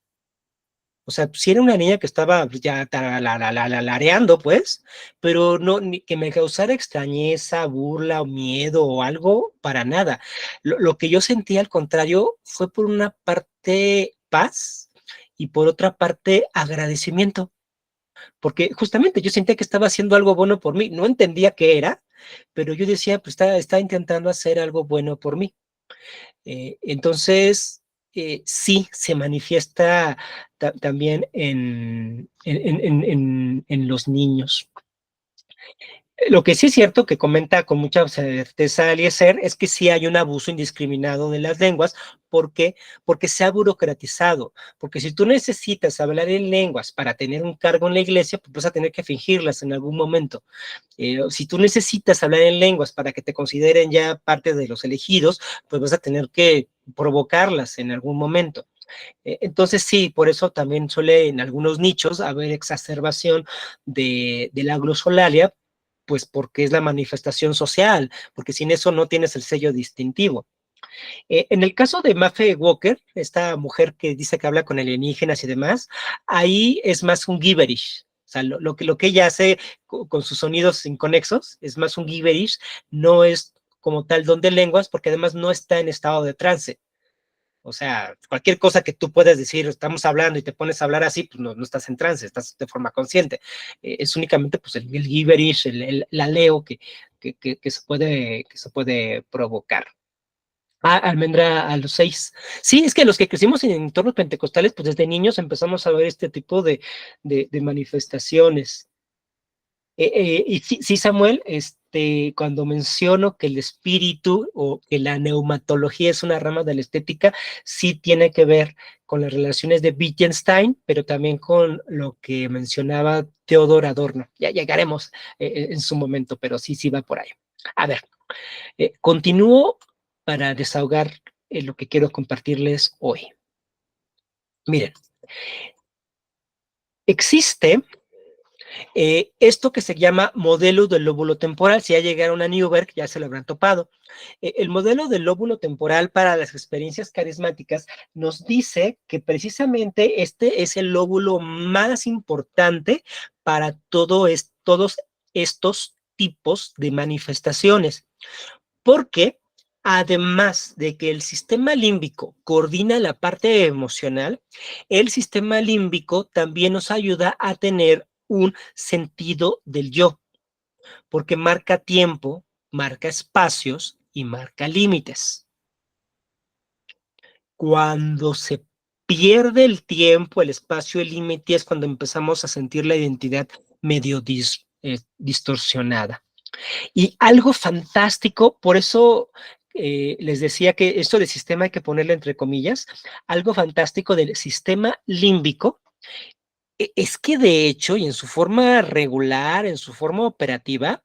O sea, sí era una niña que estaba ya lareando, pues, pero no, ni que me causara extrañeza, burla o miedo o algo, para nada. Lo que yo sentí, al contrario, fue por una parte paz y por otra parte agradecimiento, porque justamente yo sentía que estaba haciendo algo bueno por mí. No entendía qué era, pero yo decía, pues está intentando hacer algo bueno por mí. Entonces, sí, se manifiesta también en los niños. Lo que sí es cierto, que comenta con mucha certeza Eliezer, es que sí hay un abuso indiscriminado de las lenguas. ¿Por qué? Porque se ha burocratizado. Porque si tú necesitas hablar en lenguas para tener un cargo en la iglesia, pues vas a tener que fingirlas en algún momento. Si tú necesitas hablar en lenguas para que te consideren ya parte de los elegidos, pues vas a tener que provocarlas en algún momento. Entonces sí, por eso también suele en algunos nichos haber exacerbación de la glosolalia, pues porque es la manifestación social, porque sin eso no tienes el sello distintivo. En el caso de Maffe Walker, esta mujer que dice que habla con alienígenas y demás, ahí es más un gibberish. O sea, lo que ella hace con sus sonidos inconexos es más un gibberish, no es como tal don de lenguas, porque además no está en estado de trance. O sea, cualquier cosa que tú puedas decir, estamos hablando y te pones a hablar así, pues no estás en trance, estás de forma consciente. Es únicamente pues el gibberish, el aleo que se puede provocar. Almendra, a los 6. Sí, es que los que crecimos en entornos pentecostales, pues desde niños empezamos a ver este tipo de manifestaciones. Y sí, Samuel, cuando menciono que el espíritu o que la neumatología es una rama de la estética, sí tiene que ver con las relaciones de Wittgenstein, pero también con lo que mencionaba Theodor Adorno. Ya llegaremos en su momento, pero sí va por ahí. A ver, continúo para desahogar lo que quiero compartirles hoy. Miren, existe esto que se llama modelo del lóbulo temporal. Si ya llegaron a Newberg, ya se lo habrán topado. El modelo del lóbulo temporal para las experiencias carismáticas nos dice que precisamente este es el lóbulo más importante para todos estos tipos de manifestaciones, porque además de que el sistema límbico coordina la parte emocional, el sistema límbico también nos ayuda a tener un sentido del yo, porque marca tiempo, marca espacios y marca límites. Cuando se pierde el tiempo, el espacio, el límite, es cuando empezamos a sentir la identidad medio distorsionada. Y algo fantástico, por eso les decía que esto de sistema hay que ponerle entre comillas, algo fantástico del sistema límbico, es que de hecho, y en su forma regular, en su forma operativa,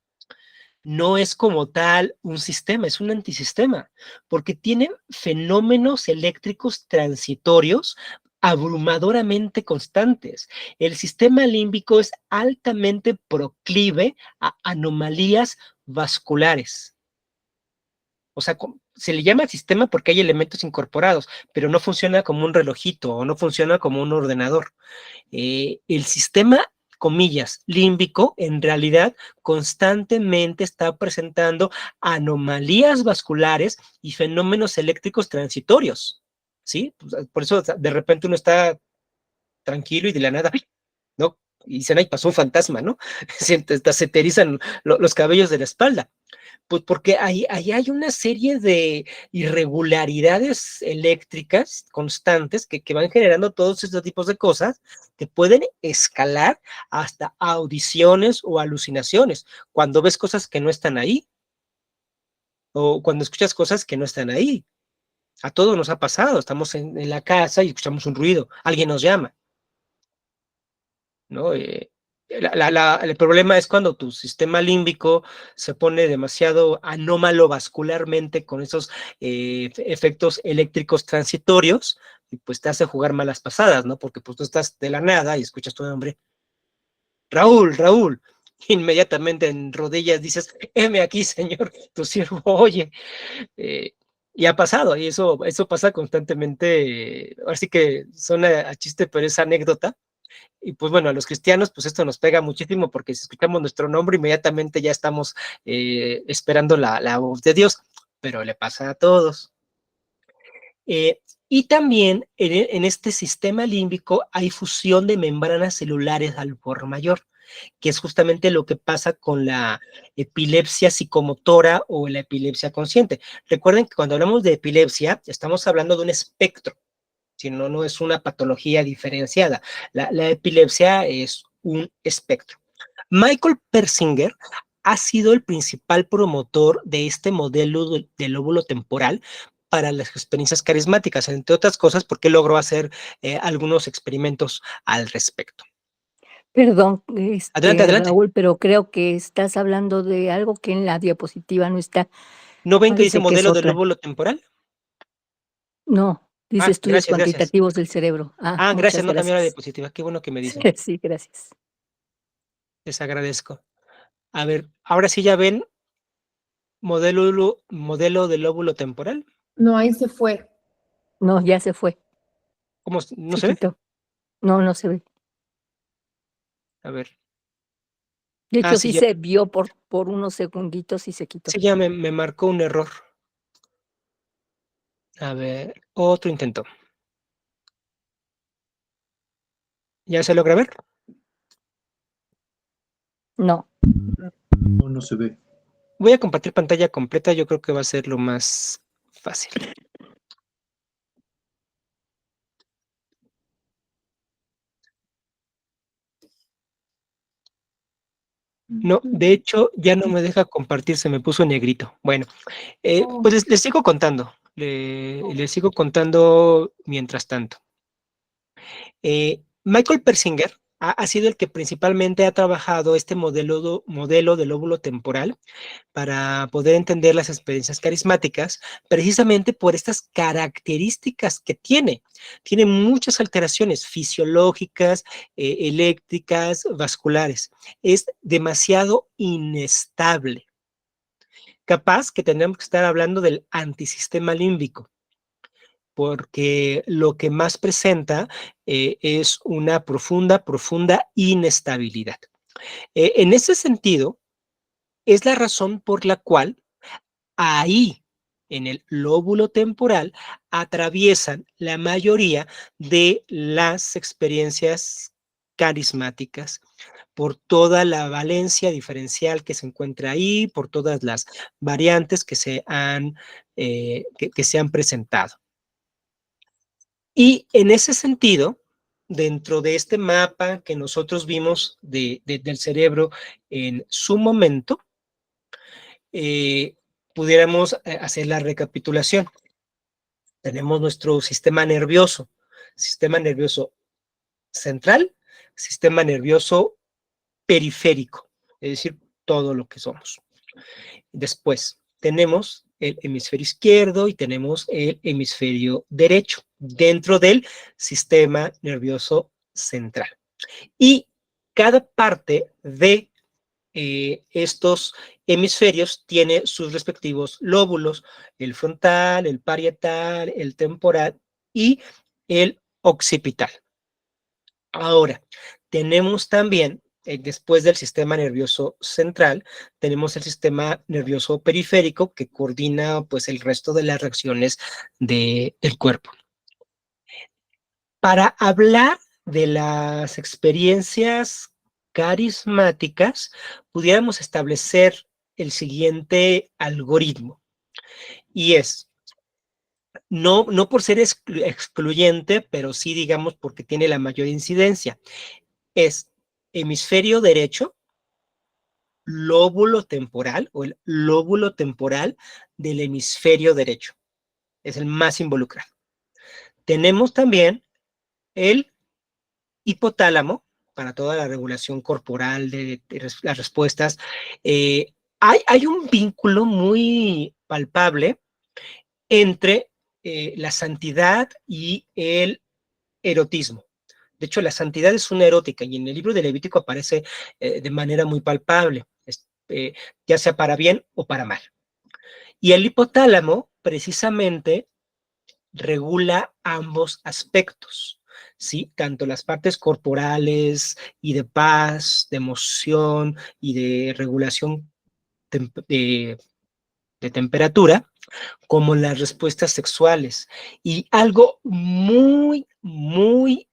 no es como tal un sistema, es un antisistema, porque tiene fenómenos eléctricos transitorios abrumadoramente constantes. El sistema límbico es altamente proclive a anomalías vasculares. O sea, se le llama sistema porque hay elementos incorporados, pero no funciona como un relojito o no funciona como un ordenador. El sistema, comillas, límbico, en realidad constantemente está presentando anomalías vasculares y fenómenos eléctricos transitorios, ¿sí? Pues, por eso de repente uno está tranquilo y de la nada, ¡ay! ¿No? Y dicen, ay, pasó un fantasma, ¿no? Se te erizan los cabellos de la espalda. Pues porque ahí hay una serie de irregularidades eléctricas constantes que van generando todos estos tipos de cosas que pueden escalar hasta audiciones o alucinaciones, cuando ves cosas que no están ahí, o cuando escuchas cosas que no están ahí. A todos nos ha pasado, estamos en la casa y escuchamos un ruido, alguien nos llama, ¿no? El problema es cuando tu sistema límbico se pone demasiado anómalo vascularmente con esos efectos eléctricos transitorios y pues te hace jugar malas pasadas, ¿no? Porque pues tú estás de la nada y escuchas tu nombre, Raúl, Raúl. Inmediatamente en rodillas dices, heme aquí, señor, tu siervo oye. Eh, y ha pasado, y eso pasa constantemente. Ahora sí que suena a chiste, pero es anécdota. Y pues bueno, a los cristianos, pues esto nos pega muchísimo porque si escuchamos nuestro nombre, inmediatamente ya estamos esperando la voz de Dios, pero le pasa a todos. Y también en este sistema límbico hay fusión de membranas celulares al por mayor, que es justamente lo que pasa con la epilepsia psicomotora o la epilepsia consciente. Recuerden que cuando hablamos de epilepsia, estamos hablando de un espectro, si no, no es una patología diferenciada. La epilepsia es un espectro. Michael Persinger ha sido el principal promotor de este modelo del lóbulo temporal para las experiencias carismáticas, entre otras cosas porque logró hacer algunos experimentos al respecto. Perdón, Adelante, adelante. Raúl, pero creo que estás hablando de algo que en la diapositiva no está. ¿No ven que dice Parece que es modelo del otra. lóbulo temporal? No, dice estudios Gracias, gracias. cuantitativos del cerebro. Gracias, Muchas no cambió la gracias. diapositiva. Qué bueno que me dicen. Sí, gracias. Les agradezco. A ver, ahora sí ya ven modelo del lóbulo temporal. No, ahí se fue. No, ya se fue. ¿Cómo? ¿No se ve? quitó. No se ve. A ver. De hecho, sí, sí ya, se vio por unos segunditos y se quitó. sí, ya me marcó un error. A ver, otro intento. ¿Ya se logra ver? No. No se ve. Voy a compartir pantalla completa, yo creo que va a ser lo más fácil. No, de hecho, ya no me deja compartir, se me puso negrito. Bueno, pues les sigo contando. Les sigo contando mientras tanto. Michael Persinger ha sido el que principalmente ha trabajado este modelo del lóbulo temporal para poder entender las experiencias carismáticas, precisamente por estas características que tiene. Tiene muchas alteraciones fisiológicas, eléctricas, vasculares. Es demasiado inestable. Capaz que tendríamos que estar hablando del antisistema límbico, porque lo que más presenta es una profunda inestabilidad. En ese sentido, es la razón por la cual ahí, en el lóbulo temporal, atraviesan la mayoría de las experiencias carismáticas, por toda la valencia diferencial que se encuentra ahí, por todas las variantes que se han presentado. Y en ese sentido, dentro de este mapa que nosotros vimos del cerebro en su momento, pudiéramos hacer la recapitulación. Tenemos nuestro sistema nervioso central, sistema nervioso periférico, es decir, todo lo que somos. Después tenemos el hemisferio izquierdo y tenemos el hemisferio derecho dentro del sistema nervioso central. Y cada parte de estos hemisferios tiene sus respectivos lóbulos, el frontal, el parietal, el temporal y el occipital. Ahora, tenemos también, después del sistema nervioso central, tenemos el sistema nervioso periférico que coordina pues el resto de las reacciones del cuerpo. Para hablar de las experiencias carismáticas, pudiéramos establecer el siguiente algoritmo, y es, no por ser excluyente, pero sí, digamos, porque tiene la mayor incidencia, es hemisferio derecho, lóbulo temporal o el lóbulo temporal del hemisferio derecho. Es el más involucrado. Tenemos también el hipotálamo para toda la regulación corporal de las respuestas. Hay un vínculo muy palpable entre la santidad y el erotismo. De hecho, la santidad es una erótica y en el libro de Levítico aparece de manera muy palpable, ya sea para bien o para mal. Y el hipotálamo precisamente regula ambos aspectos, ¿sí? Tanto las partes corporales y de paz, de emoción y de regulación de temperatura, como las respuestas sexuales. Y algo muy, muy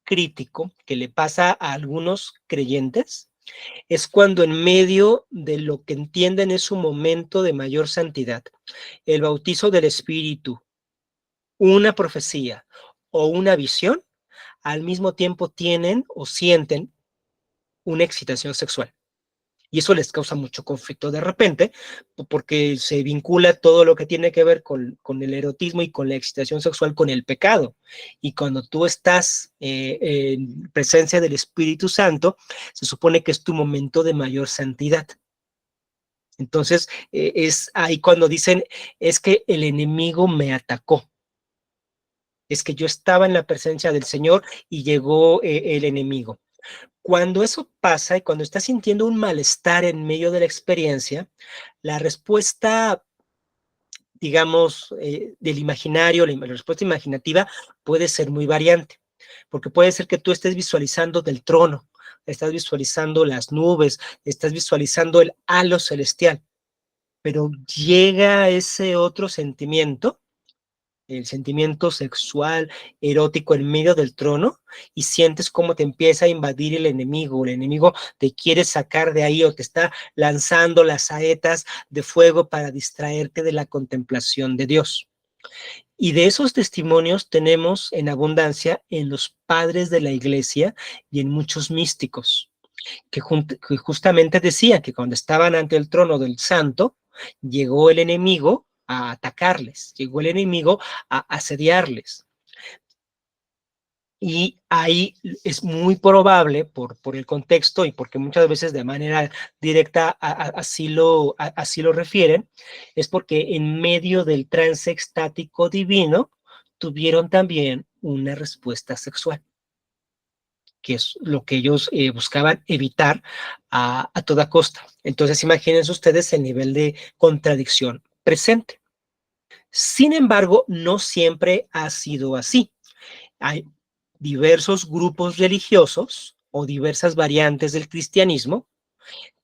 crítico que le pasa a algunos creyentes es cuando en medio de lo que entienden es un momento de mayor santidad, el bautizo del Espíritu, una profecía o una visión, al mismo tiempo tienen o sienten una excitación sexual. Y eso les causa mucho conflicto de repente, porque se vincula todo lo que tiene que ver con el erotismo y con la excitación sexual con el pecado. Y cuando tú estás en presencia del Espíritu Santo, se supone que es tu momento de mayor santidad. Entonces, es ahí cuando dicen, es que el enemigo me atacó. Es que yo estaba en la presencia del Señor y llegó el enemigo. Cuando eso pasa y cuando estás sintiendo un malestar en medio de la experiencia, la respuesta, digamos, del imaginario, la respuesta imaginativa puede ser muy variante, porque puede ser que tú estés visualizando del trono, estás visualizando las nubes, estás visualizando el halo celestial, pero llega ese otro sentimiento, el sentimiento sexual, erótico en medio del trono, y sientes cómo te empieza a invadir el enemigo te quiere sacar de ahí o te está lanzando las saetas de fuego para distraerte de la contemplación de Dios. Y de esos testimonios tenemos en abundancia en los padres de la iglesia y en muchos místicos, que justamente decían que cuando estaban ante el trono del santo, llegó el enemigo a atacarles, llegó el enemigo a asediarles. Y ahí es muy probable, por el contexto y porque muchas veces de manera directa así lo refieren, es porque en medio del trance extático divino tuvieron también una respuesta sexual, que es lo que ellos buscaban evitar a toda costa. Entonces imagínense ustedes el nivel de contradicción presente. Sin embargo, no siempre ha sido así. Hay diversos grupos religiosos o diversas variantes del cristianismo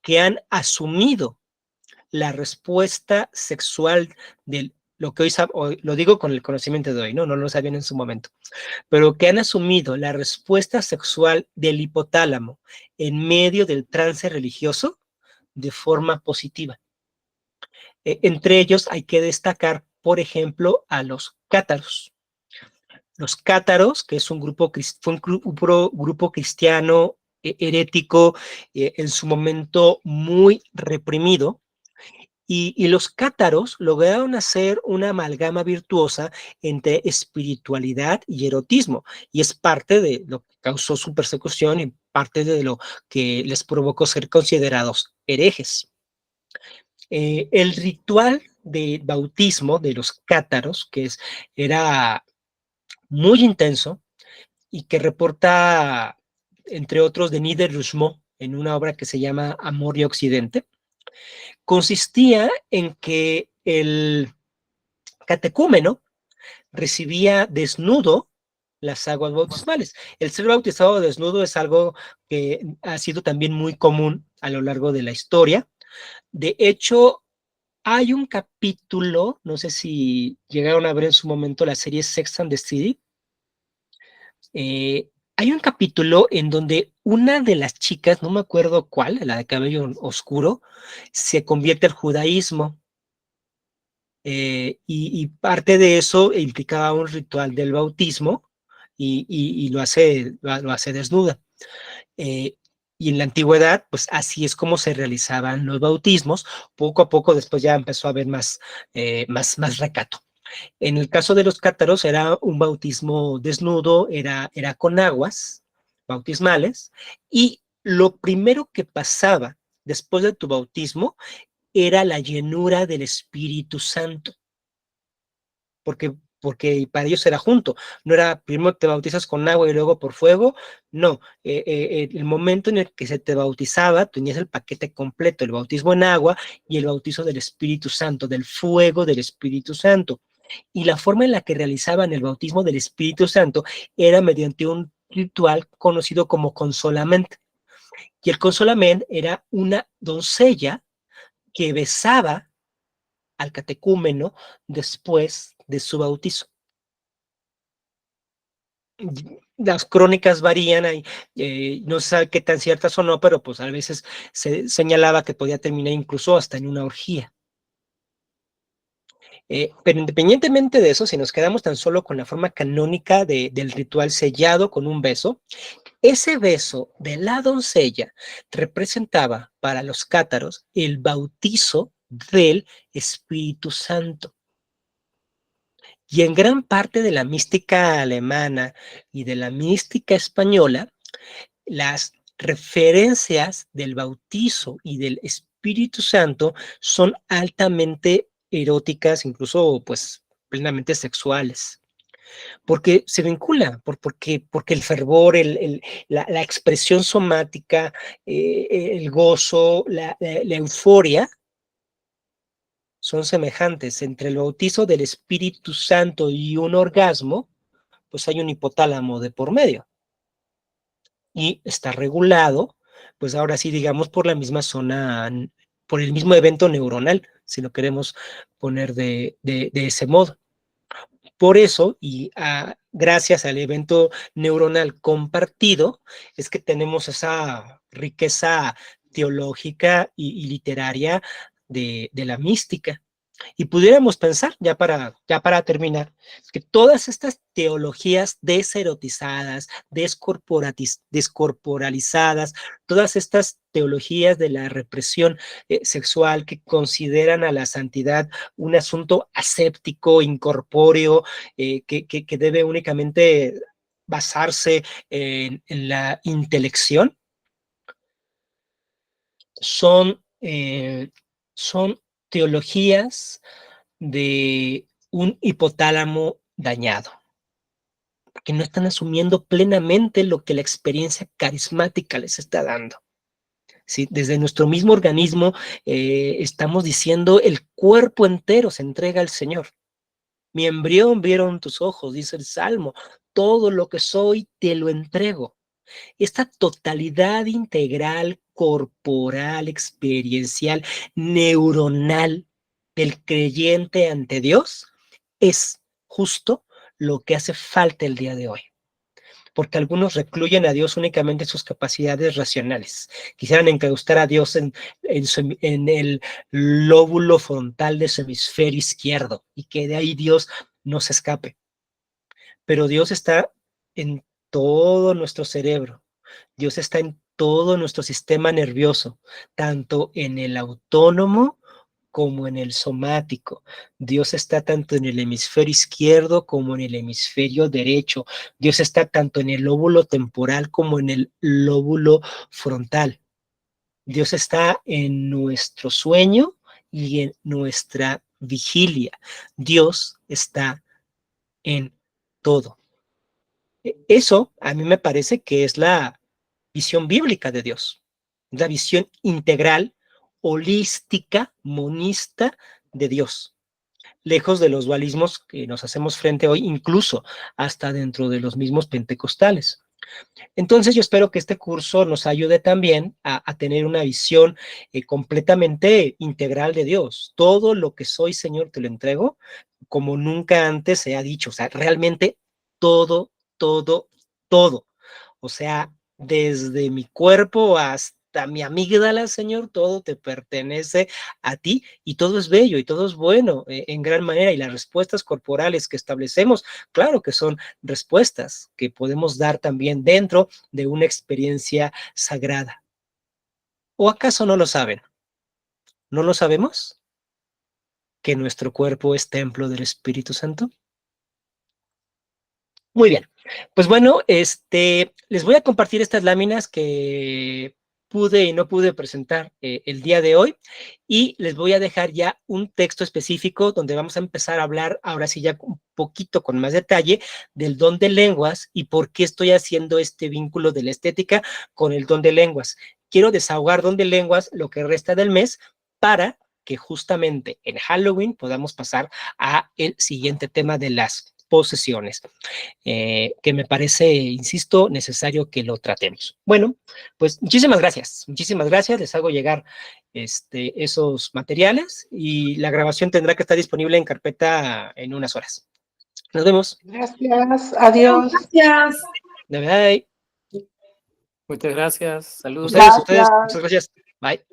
que han asumido la respuesta sexual de lo que hoy lo digo con el conocimiento de hoy, no lo sabían en su momento, pero que han asumido la respuesta sexual del hipotálamo en medio del trance religioso de forma positiva. Entre ellos hay que destacar, por ejemplo, a los cátaros. Los cátaros, que es un grupo cristiano herético, en su momento muy reprimido, y los cátaros lograron hacer una amalgama virtuosa entre espiritualidad y erotismo, y es parte de lo que causó su persecución y parte de lo que les provocó ser considerados herejes. El ritual de bautismo de los cátaros, era muy intenso y que reporta, entre otros, Denis de Rougemont en una obra que se llama Amor y Occidente, consistía en que el catecúmeno recibía desnudo las aguas bautismales. El ser bautizado desnudo es algo que ha sido también muy común a lo largo de la historia. De hecho, hay un capítulo, no sé si llegaron a ver en su momento la serie Sex and the City. Hay un capítulo en donde una de las chicas, no me acuerdo cuál, la de cabello oscuro, se convierte al judaísmo. Y parte de eso implicaba un ritual del bautismo y lo hace desnuda. Y en la antigüedad, pues así es como se realizaban los bautismos. Poco a poco después ya empezó a haber más recato. En el caso de los cátaros era un bautismo desnudo, era con aguas bautismales, y lo primero que pasaba después de tu bautismo era la llenura del Espíritu Santo, porque para ellos era junto, no era primero te bautizas con agua y luego por fuego, no, el momento en el que se te bautizaba, tenías el paquete completo, el bautismo en agua y el bautizo del Espíritu Santo, del fuego del Espíritu Santo. Y la forma en la que realizaban el bautismo del Espíritu Santo era mediante un ritual conocido como consolament. Y el consolament era una doncella que besaba al catecúmeno después de su bautizo. Las crónicas varían, no se sabe qué tan ciertas o no, pero pues a veces se señalaba que podía terminar incluso hasta en una orgía. Pero independientemente de eso, si nos quedamos tan solo con la forma canónica del ritual sellado con un beso, ese beso de la doncella representaba para los cátaros el bautizo del Espíritu Santo. Y en gran parte de la mística alemana y de la mística española, las referencias del bautizo y del Espíritu Santo son altamente eróticas, incluso pues plenamente sexuales, porque se vincula, porque el fervor, la expresión somática, el gozo, la euforia son semejantes. Entre el bautizo del Espíritu Santo y un orgasmo, pues hay un hipotálamo de por medio. Y está regulado, pues ahora sí, digamos, por la misma zona, por el mismo evento neuronal, si lo queremos poner de ese modo. Por eso, y gracias al evento neuronal compartido, es que tenemos esa riqueza teológica y literaria de la mística. Y pudiéramos pensar, ya para terminar, que todas estas teologías deserotizadas, descorporalizadas, todas estas teologías de la represión sexual que consideran a la santidad un asunto aséptico, incorpóreo, que debe únicamente basarse en la intelección, son teologías de un hipotálamo dañado, que no están asumiendo plenamente lo que la experiencia carismática les está dando. ¿Sí? Desde nuestro mismo organismo estamos diciendo el cuerpo entero se entrega al Señor. Mi embrión vieron tus ojos, dice el Salmo, todo lo que soy te lo entrego. Esta totalidad integral, corporal, experiencial, neuronal del creyente ante Dios es justo lo que hace falta el día de hoy. Porque algunos recluyen a Dios únicamente en sus capacidades racionales. Quisieran encaustar a Dios en el lóbulo frontal de su hemisferio izquierdo y que de ahí Dios no se escape. Pero Dios está en todo nuestro cerebro. Dios está en todo nuestro sistema nervioso, tanto en el autónomo como en el somático. Dios está tanto en el hemisferio izquierdo como en el hemisferio derecho. Dios está tanto en el lóbulo temporal como en el lóbulo frontal. Dios está en nuestro sueño y en nuestra vigilia. Dios está en todo. Eso a mí me parece que es la visión bíblica de Dios, la visión integral, holística, monista de Dios, lejos de los dualismos que nos hacemos frente hoy, incluso hasta dentro de los mismos pentecostales. Entonces yo espero que este curso nos ayude también a tener una visión completamente integral de Dios. Todo lo que soy, Señor, te lo entrego, como nunca antes se ha dicho. O sea, realmente todo, todo, todo. O sea, desde mi cuerpo hasta mi amígdala, Señor, todo te pertenece a ti y todo es bello y todo es bueno en gran manera. Y las respuestas corporales que establecemos, claro que son respuestas que podemos dar también dentro de una experiencia sagrada. ¿O acaso no lo saben? ¿No lo sabemos? ¿Que nuestro cuerpo es templo del Espíritu Santo? Muy bien, pues bueno, les voy a compartir estas láminas que pude y no pude presentar el día de hoy y les voy a dejar ya un texto específico donde vamos a empezar a hablar ahora sí ya un poquito con más detalle del don de lenguas y por qué estoy haciendo este vínculo de la estética con el don de lenguas. Quiero desahogar don de lenguas lo que resta del mes para que justamente en Halloween podamos pasar a el siguiente tema de las posesiones, que me parece, insisto, necesario que lo tratemos. Bueno, pues muchísimas gracias, les hago llegar esos materiales y la grabación tendrá que estar disponible en carpeta en unas horas. Nos vemos. Gracias, adiós. Gracias. Bye, bye. Muchas gracias. Saludos. Ustedes, muchas gracias. Bye.